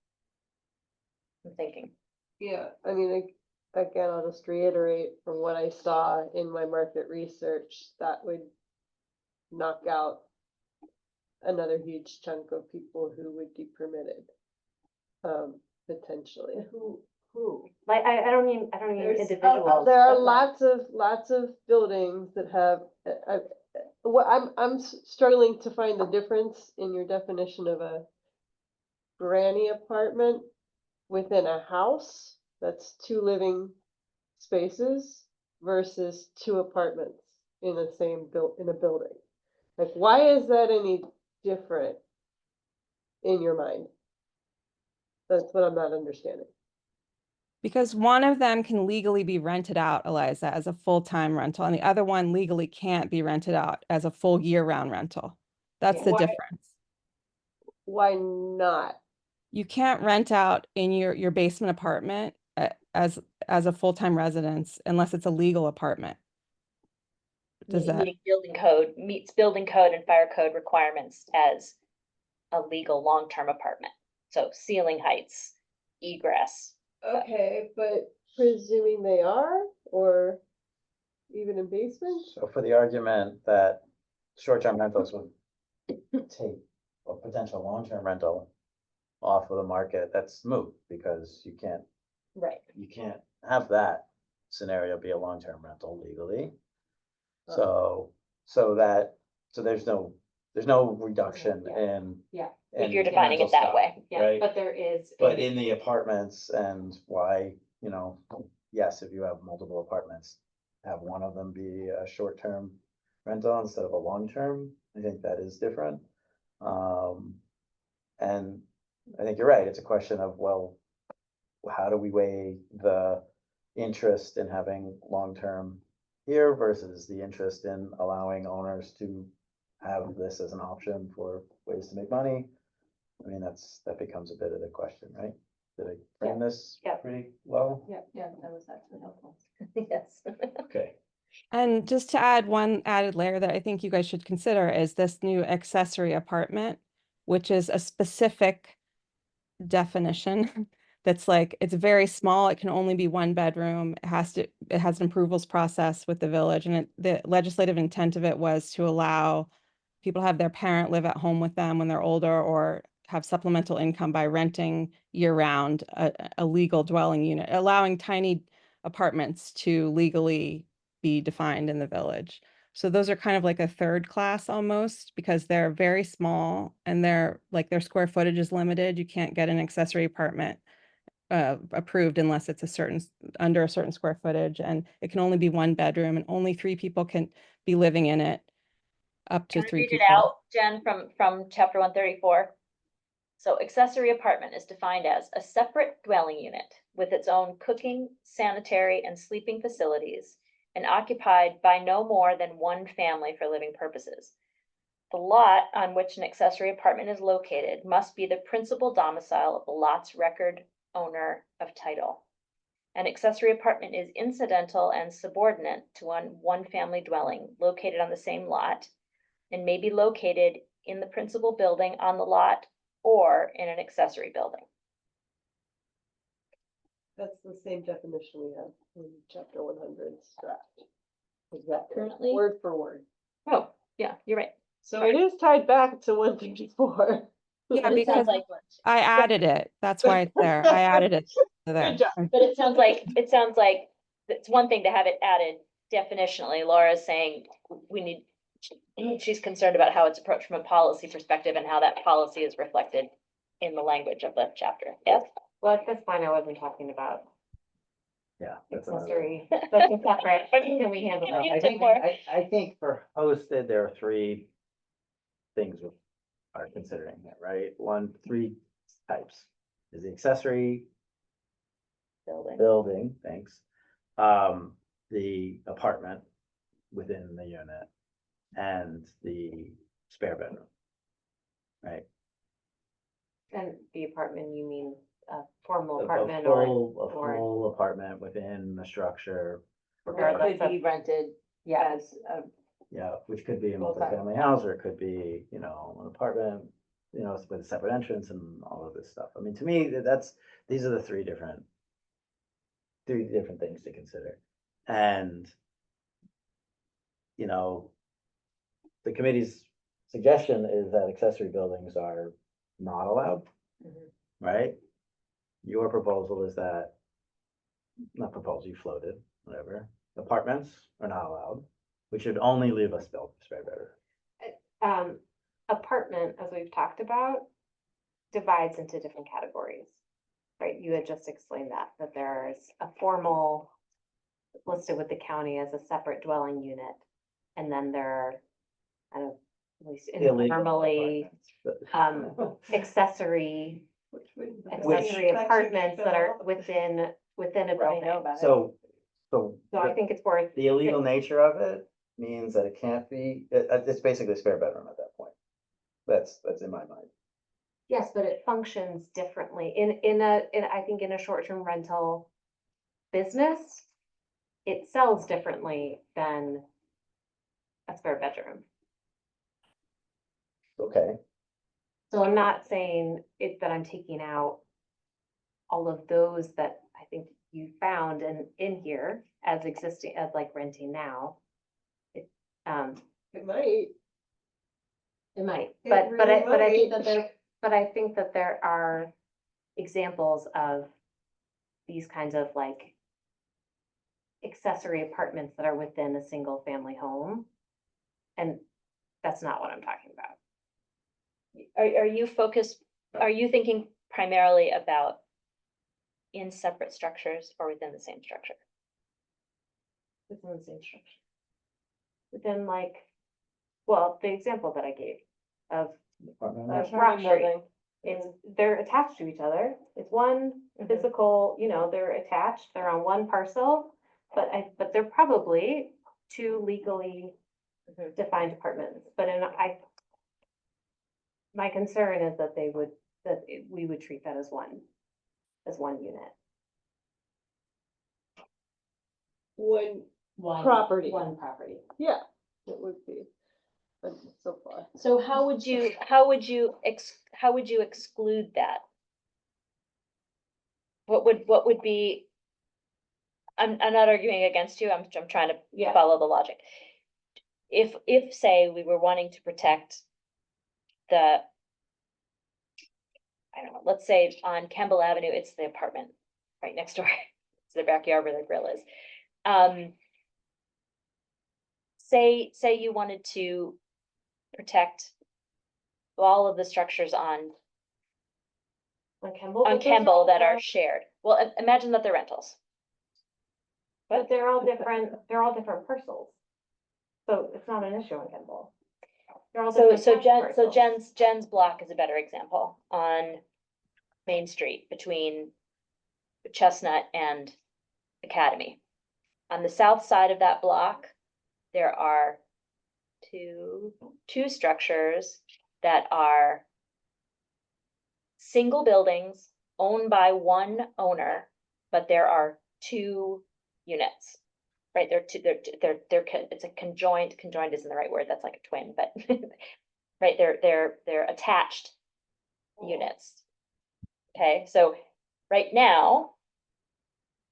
I'm thinking. Yeah, I mean, again, I'll just reiterate from what I saw in my market research, that would knock out another huge chunk of people who would be permitted, potentially. Who? Like, I don't mean individuals. There are but lots of buildings that have, what I'm struggling to find the difference in your definition of a granny apartment within a house that's 2 living spaces versus 2 apartments in the same in a building. Like, why is that any different in your mind? That's what I'm not understanding. Because one of them can legally be rented out, Eliza, as a full-time rental, and the other one legally can't be rented out as a full year-round rental. That's the difference. Why not? You can't rent out in your basement apartment as a full-time residence unless it's a legal apartment. Does that, Meeting building code, meets building code and fire code requirements as a legal long-term apartment. So ceiling heights, egress. Okay, but presuming they are, or even in basements? So for the argument that short-term rentals would take a potential long-term rental off of the market, that's moot, because Right. you can't have that scenario be a long-term rental legally. So, so there's no reduction Yeah. in. Yeah. If in you're defining rental it that stock, way, Yeah, right? but there is. But in the apartments, and why, yes, if you have multiple apartments, have one of them be a short-term rental instead of a long-term, I think that is different. And I think you're right, it's a question of, well, how do we weigh the interest in having long-term here versus the interest in allowing owners to have this as an option for ways to make money? I mean, that becomes a bit of the question, right? Did I frame this Yeah. pretty well? Yeah, that was actually helpful. Yes. Okay. and just to add one added layer that I think you guys should consider is this new accessory apartment, which is a specific definition that's like, it's very small, it can only be one bedroom, it has an approvals process with the village, and the legislative intent of it was to allow people to have their parent live at home with them when they're older, or have supplemental income by renting year-round a legal dwelling unit, allowing tiny apartments to legally be defined in the village. So those are kind of like a third class almost, because they're very small and they're like, their square footage is limited. You can't get an accessory apartment approved unless it's under a certain square footage, and it can only be one bedroom and only 3 people can be living in it, up to Can I 3 read it people. out, Jen, from chapter 134? So accessory apartment is defined as a separate dwelling unit with its own cooking, sanitary, and sleeping facilities, and occupied by no more than one family for living purposes. The lot on which an accessory apartment is located must be the principal domicile of the lot's record owner of title. An accessory apartment is incidental and subordinate to one family dwelling located on the same lot, and may be located in the principal building on the lot or in an accessory building. That's the same definition we have in chapter 100's draft. Exactly, Currently? word for word. Oh, yeah, you're right. So it is tied back to 134. Yeah, But it because sounds like, I added it. That's why it's there. I added it to there. Good job. but it sounds like it's one thing to have it added definitionally. Laura's saying we need, she's concerned about how it's approached from a policy perspective and how that policy is reflected in the language of the chapter. Yes? Well, at this point, I wasn't talking about Yeah. that's another- accessory, that's a separate, can we handle No, that? I think, I think for hosted, there are 3 things we are considering here, right? 3 types. Is the accessory Building. building, thanks. The apartment within the unit and the spare bedroom. Right? And the apartment, you mean a formal A apartment or full apartment within the structure, regardless Could be of, rented yeah, as a yeah, which could be a Full-time. multifamily house, or it could be, an apartment, with a separate entrance and all of this stuff. I mean, to me, these are the 3 different things to consider. And, the committee's suggestion is that accessory buildings are not allowed, Mhm. right? Your proposal is that, not proposal, you floated, whatever, apartments are not allowed, which should only leave us spare bedroom. apartment, as we've talked about, divides into different categories. Right, you had just explained that there's a formal listed with the county as a separate dwelling unit. And then there are, I don't, at least Illegal informally, apartments. accessory apartments that are within a know building. about it. So So I think it's worth. the illegal nature of it means that it can't be, it's basically a spare bedroom at that point. That's in my mind. Yes, but it functions differently I think in a short-term rental, business, it sells differently than a spare bedroom. Okay, So I'm not saying it, that I'm taking out all of those that I think you found in here as existing, as like renting now. It, It might. it might, It but really I think might. that there are examples of these kinds of like accessory apartments that are within a single family home. And that's not what I'm talking about. Are you focused, are you thinking primarily about in separate structures or within the same structure? Within the same structure. Within like, well, the example that I gave of apartment. Rock Apartment Street. building. It's, they're attached to each other. It's one physical, you know, they're attached, they're on one parcel. But they're probably two legally defined apartments, but my concern is that we would treat that as one unit. One property. One property. Yeah, it would be, but so far. So how would you exclude that? What would be, I'm not arguing against you, I'm trying to Yeah. follow the logic. If say we were wanting to protect the, I don't know, let's say on Campbell Avenue, it's the apartment right next door. It's the backyard where the grill is. Say you wanted to protect all of the structures on Campbell that are shared. Well, imagine that they're rentals. But they're all different parcels. So it's not an issue on Kimball. They're all So different tax parcels. Jen's block is a better example on Main Street between Chestnut and Academy. On the south side of that block, there are two structures that are single buildings owned by one owner, but there are two units. Right, it's a conjoined isn't the right word, that's like a twin, but right, they're attached units. Okay, so right now,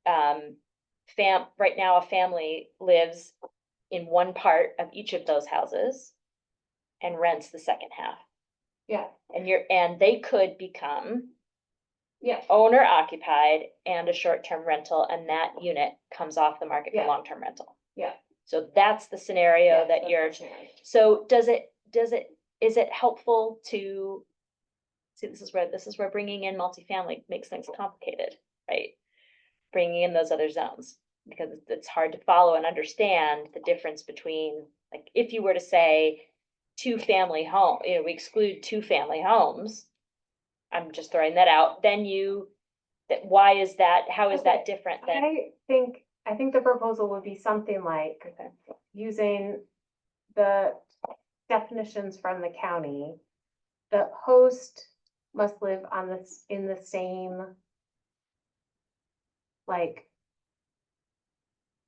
a family lives in one part of each of those houses and rents the second half. Yeah, And they could become yeah, owner occupied and a short-term rental, and that unit comes off the market for Yeah. long-term rental. yeah. So that's the scenario Yes, that that's you're, the scenario. so is it helpful to, see, this is where bringing in multifamily makes things complicated, right? Bringing in those other zones, because it's hard to follow and understand the difference between, like, if you were to say two-family home, we exclude two-family homes. I'm just throwing that out, then why is that, how is that different than? I think the proposal would be something like using the definitions from the county. The host must live in the same like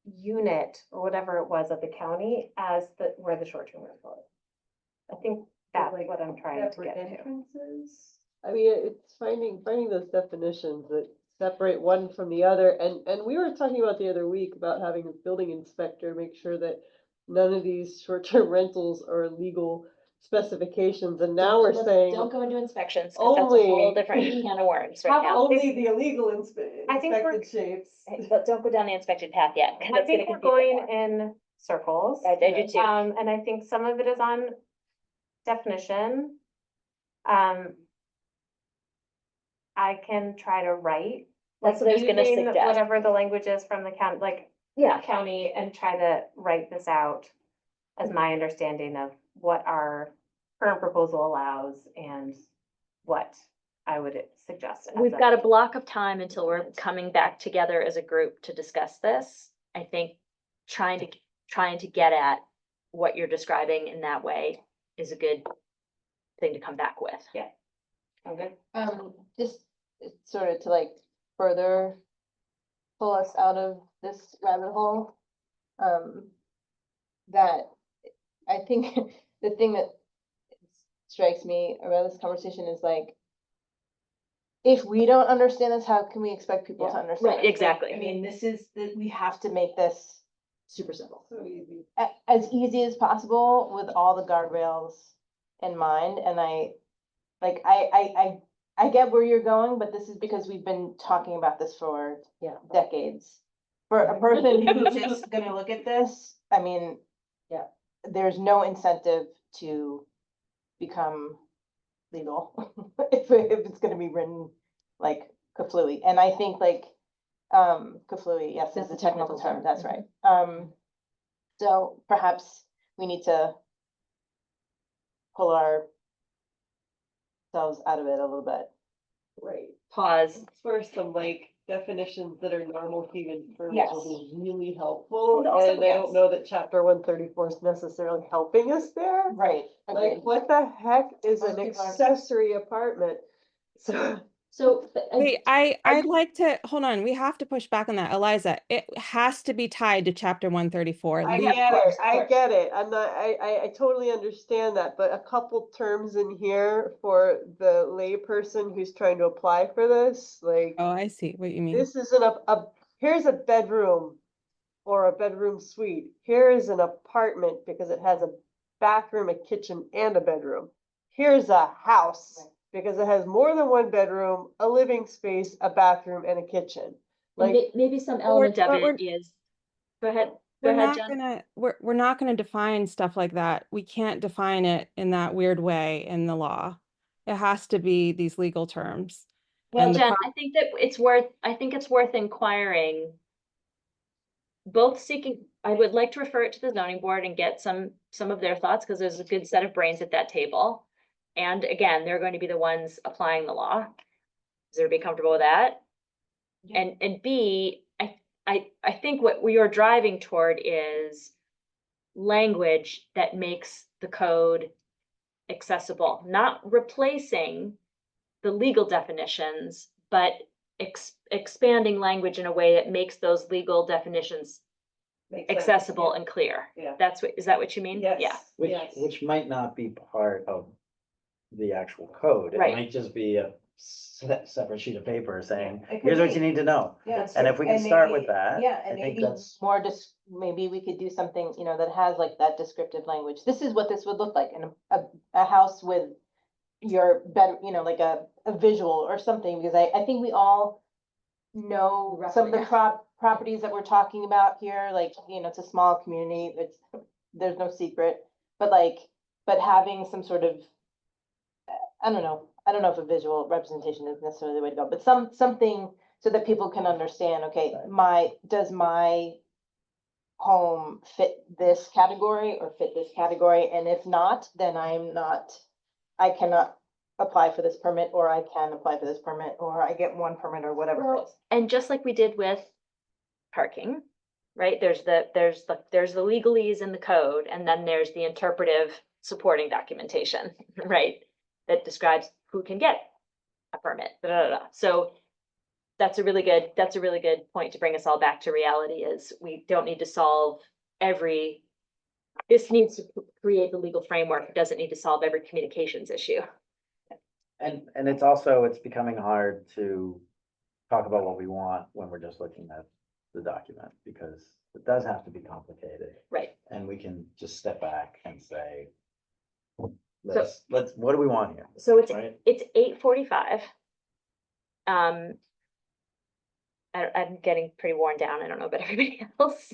unit or whatever it was of the county as where the short-term rental is. I think that's what I'm trying to get to. I mean, it's finding those definitions that separate one from the other, and we were talking about the other week about having a building inspector make sure that none of these short-term rentals are legal specifications, and now we're saying Don't go into inspections, cause that's a whole only- different can of worms right now. only the illegal I think we're- inspected shapes. Hey, but don't go down the inspected path yet. 'Cause I that's think gonna we're confuse it going more. in circles. I do too. And I think some of it is on definition. I can try to write. That's what I was gonna using suggest. Whatever the language is from the county, Yeah, county, and try to write this out as my understanding of what our current proposal allows and what I would suggest. as we've got a block of time until we're coming back together as a group to discuss this. I think trying to get at what you're describing in that way is a good thing to come back with. Yeah. Okay. Just sort of to like further pull us out of this rabbit hole. That I think the thing that strikes me about this conversation is like, if we don't understand this, how can we expect people to Yeah, understand? right, it? Like, exactly. I mean, this is, we have to make this Super simple. So easy. as easy as possible with all the guardrails in mind, and like, I get where you're going, but this is because we've been talking about this for Yeah. decades. For a person who's just gonna look at this, I mean. Yeah. There's no incentive to become legal if it's gonna be written like kaflooey, and I think like, kaflooey, yes, is That's the the technical technical term, term. that's right. So perhaps we need to pull ourselves out of it a little bit. Right. Pause. For some like definitions that are normal human terms Yes. will be really helpful, And also, and I yes. don't know that chapter 134 is necessarily helping us there. Right. Like, what the heck is an Most people are- accessory apartment? So, So. Wait, I'd like to, hold on, we have to push back on that, Eliza. It has to be tied to chapter 134. I Legal- get course, it, of I course. get it, I'm not, I totally understand that, but a couple terms in here for the layperson who's trying to apply for this, like. Oh, I see what you mean. This isn't here's a bedroom or a bedroom suite. Here is an apartment because it has a bathroom, a kitchen, and a bedroom. Here's a house Right. because it has more than one bedroom, a living space, a bathroom, and a kitchen. Like, Maybe some But we're- element of but we're- it is, go ahead, go We're ahead, not Jen. gonna, we're not gonna define stuff like that. We can't define it in that weird way in the law. It has to be these legal terms. Well, And the Jen, pro- I think it's worth inquiring. Both seeking, I would like to refer it to the zoning board and get some of their thoughts, because there's a good set of brains at that table. And again, they're going to be the ones applying the law. Is everybody comfortable with that? And B, I think what we are driving toward is language that makes the code accessible, not replacing the legal definitions, but expanding language in a way that makes those legal definitions makes sense, accessible yeah. and clear. Yeah. Is that what you mean? Yes, Yeah. yes. Which might not be part of the actual code. It Right. might just be a separate sheet of paper saying, It could here's what be. you need to know. Yeah. And if we can start with maybe- that, Yeah, I and think maybe that's, more maybe we could do something, that has like that descriptive language. This is what this would look like in a house with your bed, like a visual or something, because I think we all know some of the properties that we're talking about here, like, it's a small community, there's no secret, but having some sort of, I don't know if a visual representation is necessarily the way to go, but something so that people can understand, okay, does my home fit this category or fit this category? And if not, then I cannot apply for this permit, or I can apply for this permit, or I get one permit or whatever it is. And just like we did with parking, right? There's the legalese in the code, and then there's the interpretive supporting documentation, right? That describes who can get a permit. So that's a really good point to bring us all back to reality, is we don't need to solve this needs to create the legal framework. It doesn't need to solve every communications issue. and it's becoming hard to talk about what we want when we're just looking at the document, because it does have to be complicated. Right. And we can just step back and say, let's, what do we want here? So it's Right? 8:45. I'm getting pretty worn down. I don't know about everybody else.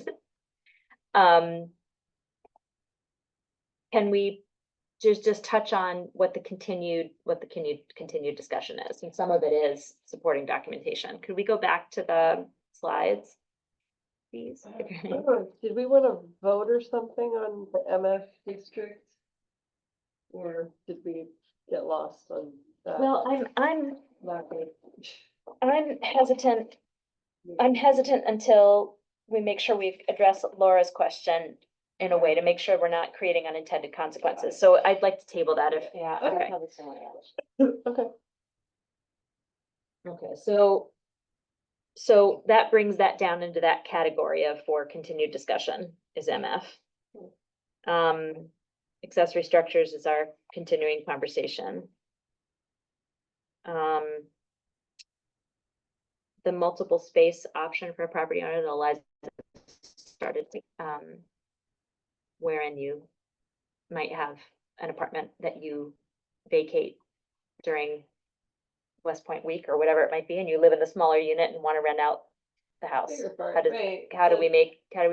Can we just touch on what the continued discussion is? And some of it is supporting documentation. Could we go back to the slides, please? Did we want to vote or something on the MF district? Or did we get lost on that? Well, I'm Laughing. hesitant. I'm hesitant until we make sure we've addressed Laura's question in a way to make sure we're not creating unintended consequences. So I'd like to table that if. Yeah. Okay. Probably someone else. Okay. Okay, so So that brings that down into that category of for continued discussion is MF. Accessory structures is our continuing conversation. The multiple space option for a property owner that Eliza started, wherein you might have an apartment that you vacate during West Point week or whatever it might be, and you live in the smaller unit and want to rent out the house. Bigger part, How does, right, how do we so-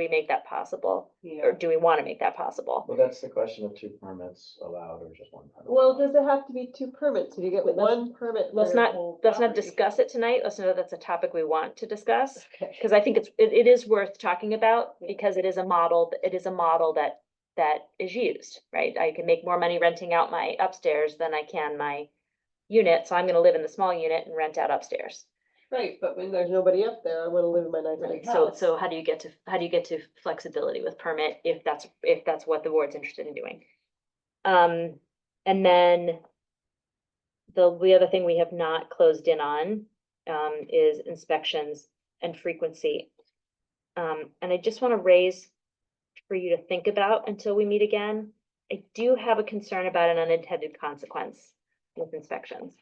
make that possible? Yeah. Or do we want to make that possible? Well, that's the question of 2 permits allowed or just 1 permit. Well, does it have to be 2 permits? If you get But let's- 1 permit. Let's for your not, whole let's not property? discuss it tonight. Let's know that's a topic we want to discuss. Okay. Because I think it is worth talking about Yeah. because it is a model that is used, right? I can make more money renting out my upstairs than I can my unit, so I'm gonna live in the small unit and rent out upstairs. Right, but when there's nobody up there, I wanna live in my nice big So, house. so how do you get to flexibility with permit if that's what the board's interested in doing? And then the other thing we have not closed in on, is inspections and frequency. And I just want to raise for you to think about until we meet again. I do have a concern about an unintended consequence with inspections.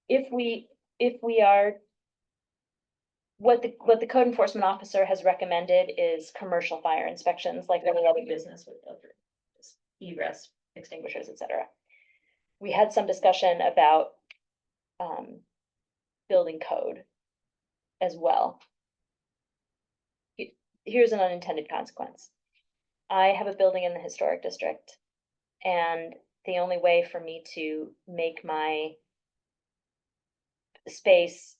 If we are, what the code enforcement officer has recommended is commercial fire inspections, like any other business with egress, extinguishers, et cetera. We had some discussion about building code as well. Here's an unintended consequence. I have a building in the historic district, and the only way for me to make my space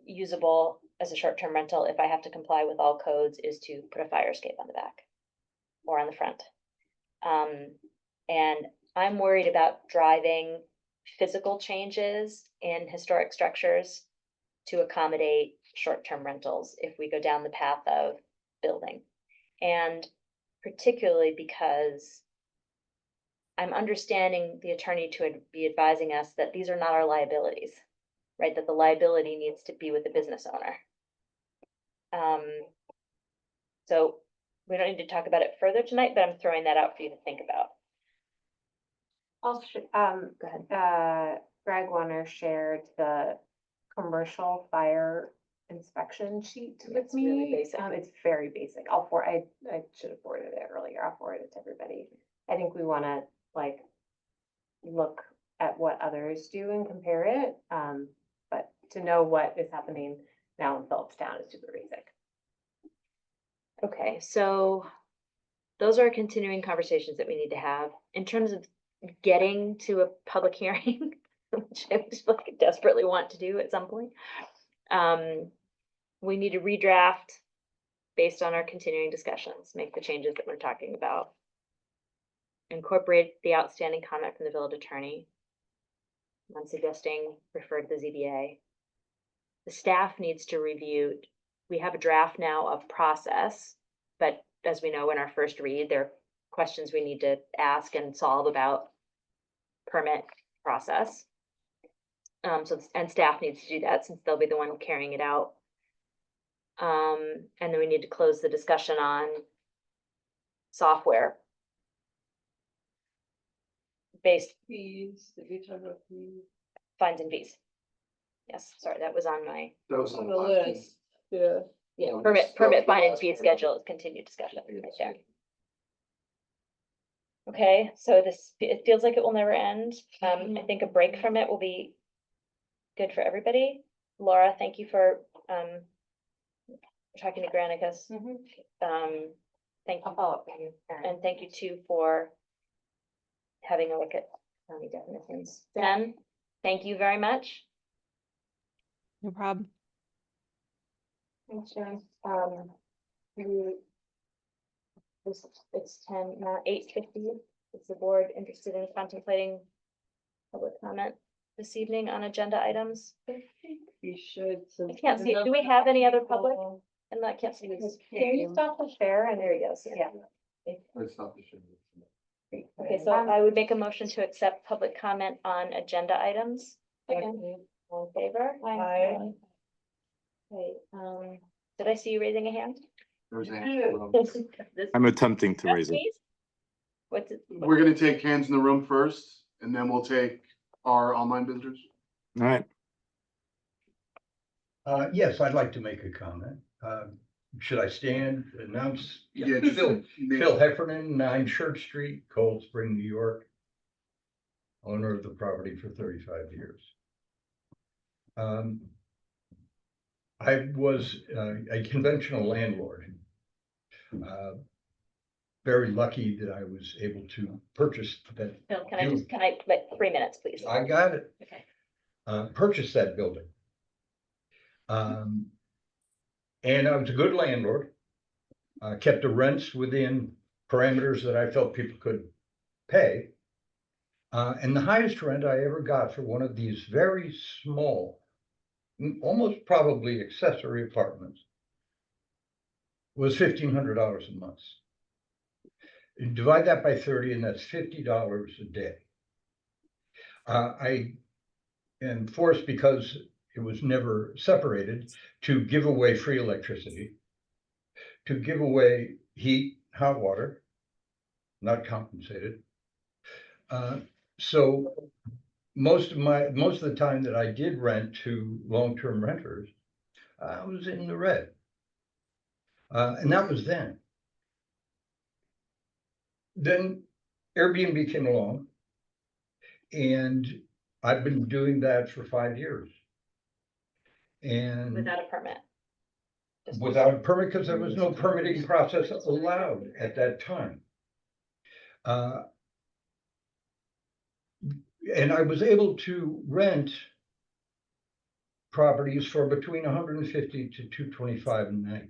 usable as a short-term rental, if I have to comply with all codes, is to put a fire escape on the back or on the front. And I'm worried about driving physical changes in historic structures to accommodate short-term rentals if we go down the path of building. And particularly because I'm understanding the attorney to be advising us that these are not our liabilities, right? That the liability needs to be with the business owner. So we don't need to talk about it further tonight, but I'm throwing that out for you to think about. Also, Go ahead. Greg Warner shared the commercial fire inspection sheet with It's really me. basic. It's very basic. I should have forwarded it earlier. I'll forward it to everybody. I think we wanna like look at what others do and compare it. But to know what is happening now in Phillipstown is super basic. Okay, so those are continuing conversations that we need to have. In terms of getting to a public hearing, which I just like desperately want to do at some point. We need to redraft based on our continuing discussions, make the changes that we're talking about. Incorporate the outstanding comment from the village attorney. I'm suggesting refer to the ZBA. The staff needs to review. We have a draft now of process, but as we know in our first read, there are questions we need to ask and solve about permit process. And staff needs to do that since they'll be the one carrying it out. And then we need to close the discussion on software. Based Fees, did we talk about fees? fines and fees. Yes, sorry, that was on my, That was On on the list, yeah. yeah, No, permit, just permit the fine and last fee part. schedule is continued discussion right there. Okay, so it feels like it will never end. I think a break from it will be good for everybody. Laura, thank you for, talking to Granicus. Thank I'll you, follow up with you. Karen. and thank you too for having a look at county definitions. Jen, thank you very much. No problem. Thanks, Jen. It's 10, now 8:50. Is the board interested in contemplating public comment this evening on agenda items? We should. I can't see, do we have any other public? And I can't see this. Can you stop the share and There he goes. Yeah. Let's not be sure. Okay, so I would make a motion to accept public comment on agenda items. All in favor? Aye. Okay, did I see you raising a hand? There's a hand. This- I'm attempting to Yes, raise it. please? What's it? We're gonna take hands in the room first, and then we'll take our online visitors. All right. Yes, I'd like to make a comment. Should I stand, announce? Yeah, just Phil name- Heffernan, 9 Church Street, Cold Spring, New York. Owner of the property for 35 years. I was a conventional landlord. Very lucky that I was able to purchase that. Phil, can I, like, 3 minutes, please? I got it. Okay. Purchased that building. And I was a good landlord. Kept the rents within parameters that I felt people could pay. And the highest rent I ever got for one of these very small, almost probably accessory apartments was $1,500 a month. You divide that by 30 and that's $50 a day. I am forced, because it was never separated, to give away free electricity, to give away heat, hot water, not compensated. So most of the time that I did rent to long-term renters, I was in the red. And that was then. Then Airbnb came along, and I've been doing that for 5 years. And Without a permit? Just- without a permit, because there was no permitting process allowed at that time. And I was able to rent properties for between 150 to 225 a night.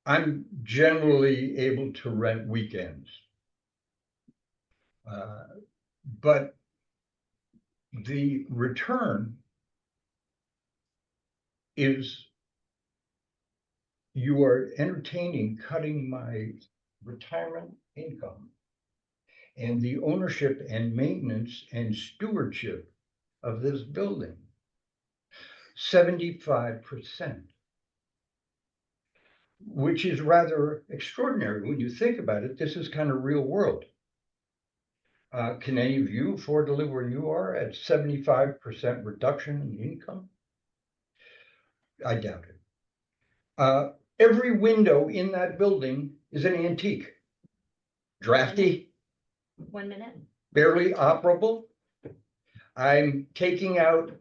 I'm generally able to rent weekends. But the return is you are entertaining cutting my retirement income and the ownership and maintenance and stewardship of this building. 75%. Which is rather extraordinary when you think about it. This is kind of real world. Can any of you afford to live where you are at 75% reduction in income? I doubt it. Every window in that building is an antique. Drafty, 1 minute? barely operable. I'm taking out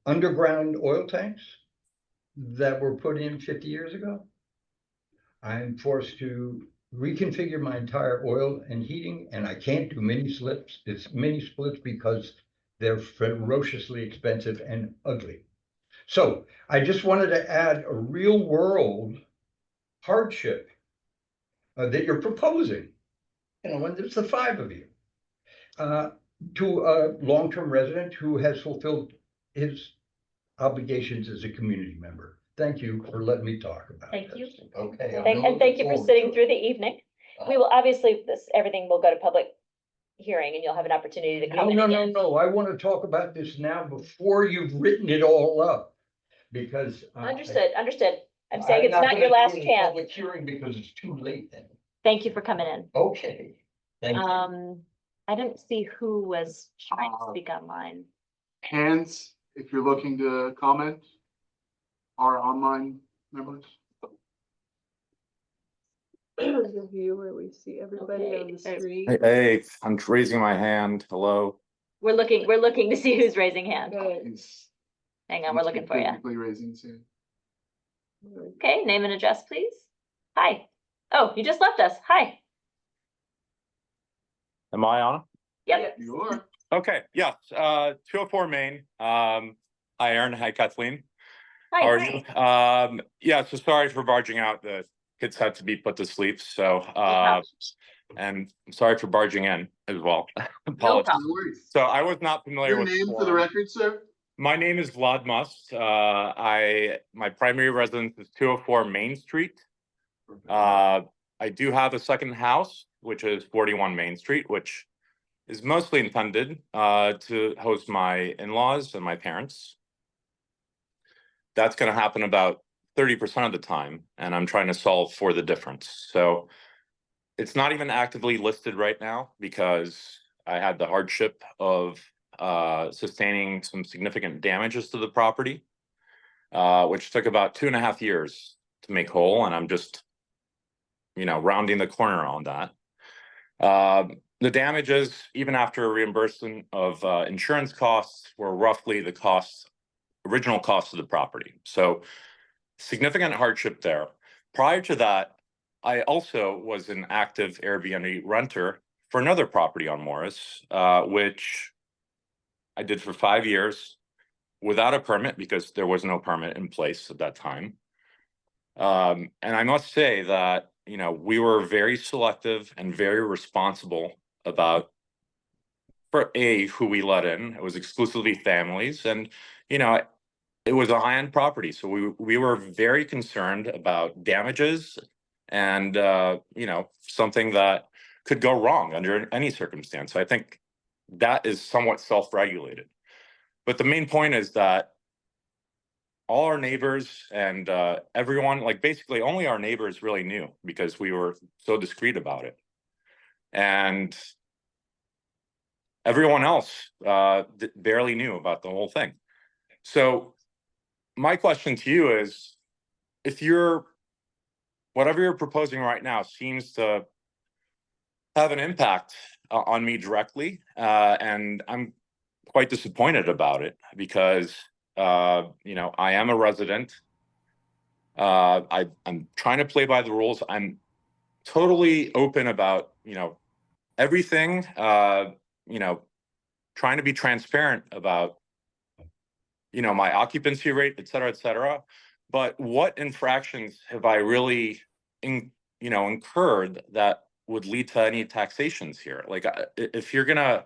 underground oil tanks that were put in 50 years ago. I'm forced to reconfigure my entire oil and heating, and I can't do mini splits. It's mini splits because they're ferociously expensive and ugly. So I just wanted to add a real world hardship that you're proposing, and there's the 5 of you, to a long-term resident who has fulfilled his obligations as a community member. Thank you for letting me talk about Thank this. you. Okay. And thank you for sitting through the evening. We will, obviously, everything will go to public hearing and you'll have an opportunity to No, comment no, no, again. no. I want to talk about this now before you've written it all up, because. Understood. I'm saying it's not your last chance. Public hearing because it's too late then. Thank you for coming in. Okay. Thank you. I didn't see who was trying to speak online. Hands, if you're looking to comment, our online members. The view where we see everybody on Okay, the so- street. Hey, I'm raising my hand. Hello. We're looking to see who's raising hand. He's- Hang on, we're he's looking for you. physically raising his hand. Okay, name and address, please. Hi. Oh, you just left us. Hi. Am I on? Yep. You are. Okay, yes, 204 Main. Hi, Aaron. Hi, Kathleen. Hi. How are you? Yeah, so sorry for barging out. The kids had to be put to sleep, so, and I'm sorry for barging in as well. Apologies. No worries. So I was not familiar Your with. name for the form. record, sir? My name is Vlad Must. My primary residence is 204 Main Street. I do have a second house, which is 41 Main Street, which is mostly intended to host my in-laws and my parents. That's going to happen about 30% of the time, and I'm trying to solve for the difference. So it's not even actively listed right now because I had the hardship of sustaining some significant damages to the property, which took about 2.5 years to make whole, and I'm just, rounding the corner on that. The damages, even after reimbursement of insurance costs, were roughly the original cost of the property. So significant hardship there. Prior to that, I also was an active Airbnb renter for another property on Morris, which I did for 5 years without a permit because there was no permit in place at that time. And I must say that, we were very selective and very responsible about who we let in. It was exclusively families, and, it was a high-end property. So we were very concerned about damages and, something that could go wrong under any circumstance. I think that is somewhat self-regulated. But the main point is that all our neighbors and everyone, like basically only our neighbors really knew because we were so discreet about it. And everyone else barely knew about the whole thing. So my question to you is, if whatever you're proposing right now seems to have an impact on me directly, and I'm quite disappointed about it because, I am a resident. I'm trying to play by the rules. I'm totally open about, everything, trying to be transparent about, my occupancy rate, et cetera, et cetera. But what infractions have I really, incurred that would lead to any taxations here? Like, if you're gonna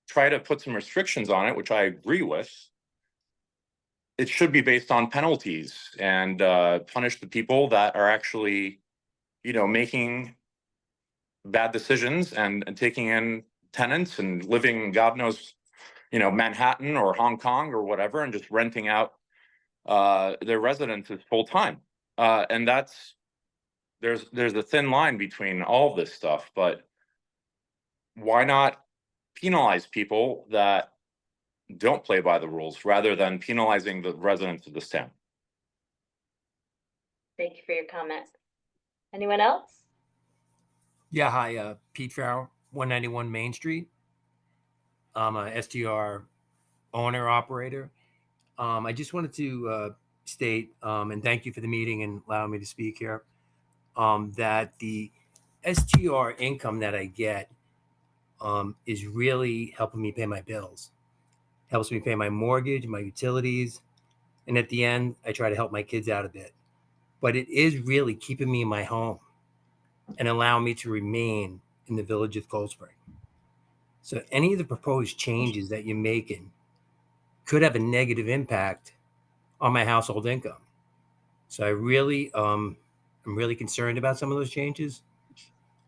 try to put some restrictions on it, which I agree with, it should be based on penalties and punish the people that are actually, making bad decisions and taking in tenants and living, God knows, Manhattan or Hong Kong or whatever, and just renting out their residences full time. And there's a thin line between all this stuff, but why not penalize people that don't play by the rules rather than penalizing the residents of this town? Thank you for your comment. Anyone else? Yeah, hi, Pete Farrell, 191 Main Street. I'm a STR owner operator. I just wanted to state, and thank you for the meeting and allowing me to speak here, that the STR income that I get is really helping me pay my bills. Helps me pay my mortgage, my utilities, and at the end, I try to help my kids out a bit. But it is really keeping me in my home and allowing me to remain in the village of Cold Spring. So any of the proposed changes that you're making could have a negative impact on my household income. So I really, I'm really concerned about some of those changes.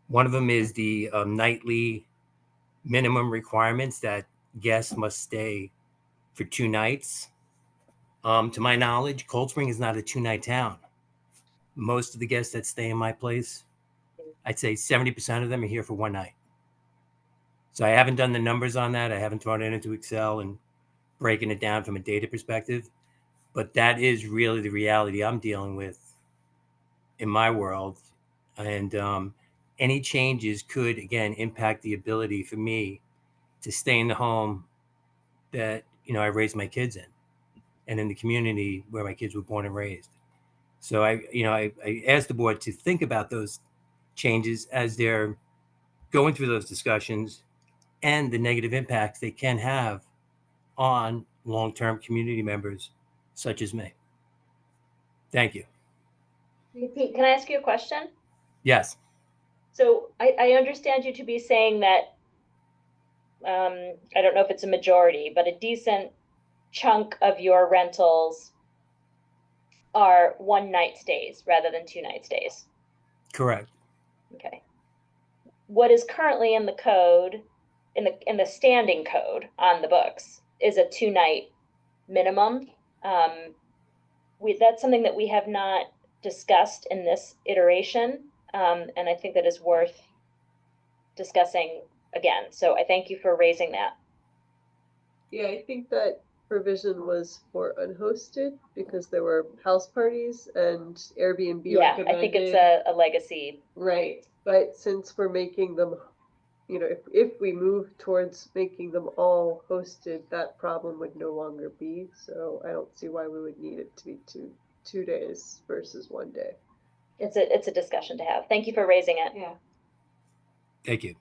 One of them is the nightly minimum requirements that guests must stay for 2 nights. To my knowledge, Cold Spring is not a 2-night town. Most of the guests that stay in my place, I'd say 70% of them are here for 1 night. So I haven't done the numbers on that. I haven't thrown it into Excel and breaking it down from a data perspective, but that is really the reality I'm dealing with in my world. And any changes could, again, impact the ability for me to stay in the home that, I raised my kids in and in the community where my kids were born and raised. So I asked the board to think about those changes as they're going through those discussions and the negative impacts they can have on long-term community members such as me. Thank you. Pete, can I ask you a question? Yes. So I understand you to be saying that, I don't know if it's a majority, but a decent chunk of your rentals are 1-night stays rather than 2-night stays. Correct. Okay. What is currently in the code in the standing code on the books is a 2-night minimum. That's something that we have not discussed in this iteration, and I think that is worth discussing again. So I thank you for raising that. Yeah, I think that provision was for unhosted because there were house parties and Airbnb Yeah, I think it's a legacy. Right, but since we're making them, you know, if we move towards making them all hosted, that problem would no longer be. So I don't see why we would need it to be two days versus 1 day. It's a discussion to have. Thank you for raising it. Yeah. Thank you.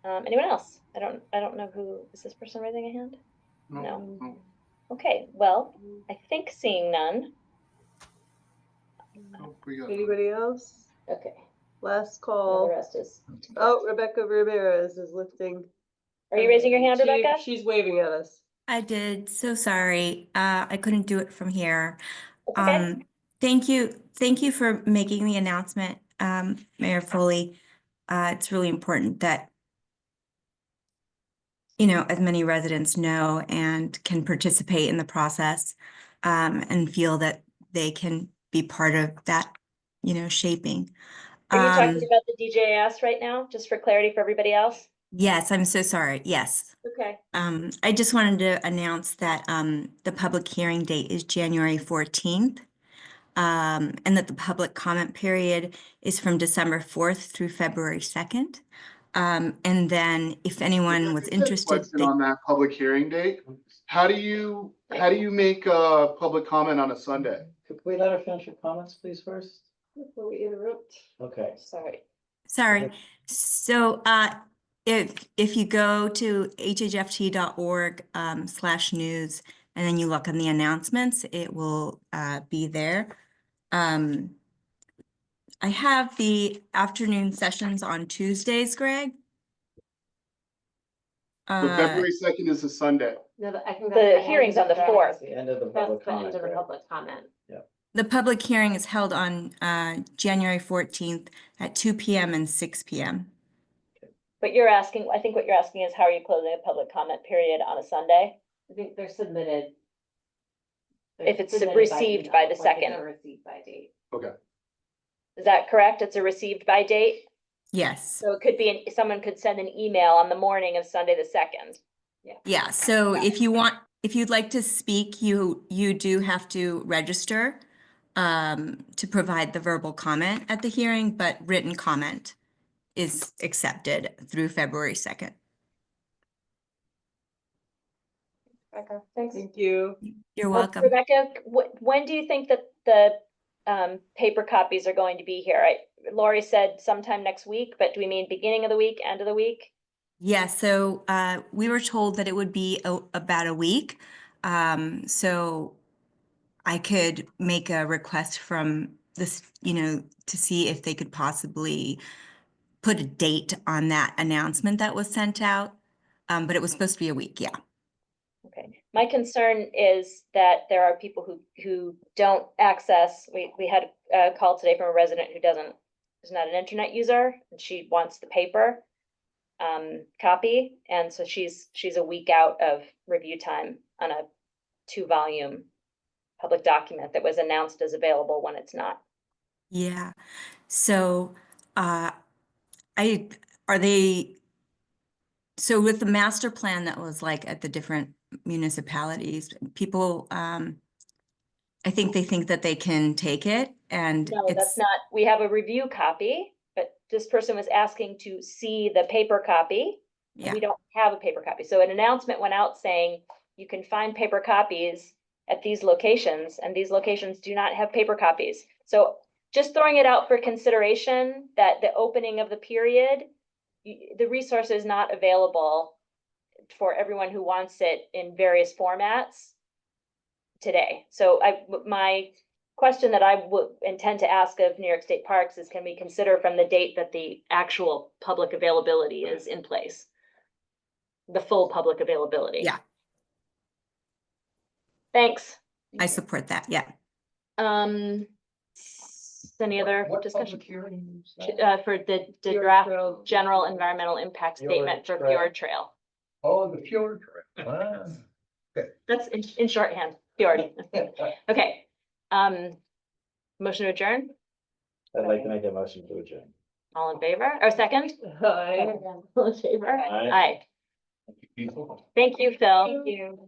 Anyone else? I don't know who, is this person raising a hand? No. No. Okay, well, I think seeing none. No, we got- Anybody else? Okay, Last the call. rest is. Oh, Rebecca Ramirez is lifting. Are you raising your hand, She- Rebecca? She's waving at us. I did. So sorry. I couldn't do it from here. It's okay. Thank you. Thank you for making the announcement, Mayor Foley. It's really important that, you know, as many residents know and can participate in the process, and feel that they can be part of that, you know, shaping. Are you talking Um, about the DJS right now, just for clarity for everybody else? Yes, I'm so sorry. Yes. Okay. I just wanted to announce that the public hearing date is January 14th. And that the public comment period is from December 4th through February 2nd. And then if anyone was Just a interested, Question on that public hearing date. How do you make a public comment on a Sunday? Could we let her finish her comments, please, first? Before we interrupt. Okay. Sorry. sorry. So if you go to hhft.org/news and then you look on the announcements, it will be there. I have the afternoon sessions on Tuesdays, Greg. So February 2nd is a Sunday. No, I think The hearing's on the 4th. The end of the That's public the end comment. of the right? public comment. The public hearing is held on January 14th at 2 p.m. and 6 p.m. But you're asking, I think what you're asking is how are you closing a public comment period on a Sunday? I think they're submitted. If it's submitted received email, by the like it's second. a Received by date. Okay. Is that correct? It's a received by date? Yes. So it could be, someone could send an email on the morning of Sunday the 2nd. Yeah. So if you'd like to speak, you do have to register to provide the verbal comment at the hearing, but written comment is accepted through February 2nd. Okay, thanks. Thank you. You're welcome. Rebecca, when do you think that the paper copies are going to be here? Lori said sometime next week, but do we mean beginning of the week, end of the week? Yeah, so we were told that it would be about a week. So I could make a request from this, you know, to see if they could possibly put a date on that announcement that was sent out. But it was supposed to be a week, yeah. Okay, my concern is that there are people who don't access, we had a call today from a resident who is not an internet user, and she wants the paper copy, and so she's a week out of review time on a 2-volume public document that was announced as available when it's not. Yeah. So so with the master plan that was like at the different municipalities, people, I think they think that they can take it and No, that's not, we have a review copy, but this person was asking to see the paper copy. Yeah. We don't have a paper copy. So an announcement went out saying you can find paper copies at these locations, and these locations do not have paper copies. So just throwing it out for consideration that the opening of the period, the resource is not available for everyone who wants it in various formats today. So my question that I would intend to ask of New York State Parks is, can we consider from the date that the actual public availability is in place? The full public availability. Yeah. Thanks. I support that, yeah. Any other What discussion? public hearing is that? For the Fjord draft Trail. general environmental impact Fjord statement for Trail. Fjord Trail. Oh, the Fjord Trail. Ah. That's in shorthand, Fjord. Okay, motion to adjourn, I'd like to make a motion to adjourn. all in favor, or second? Hi. All in favor? Aye. Aye. Thank you, Phil. Thank you.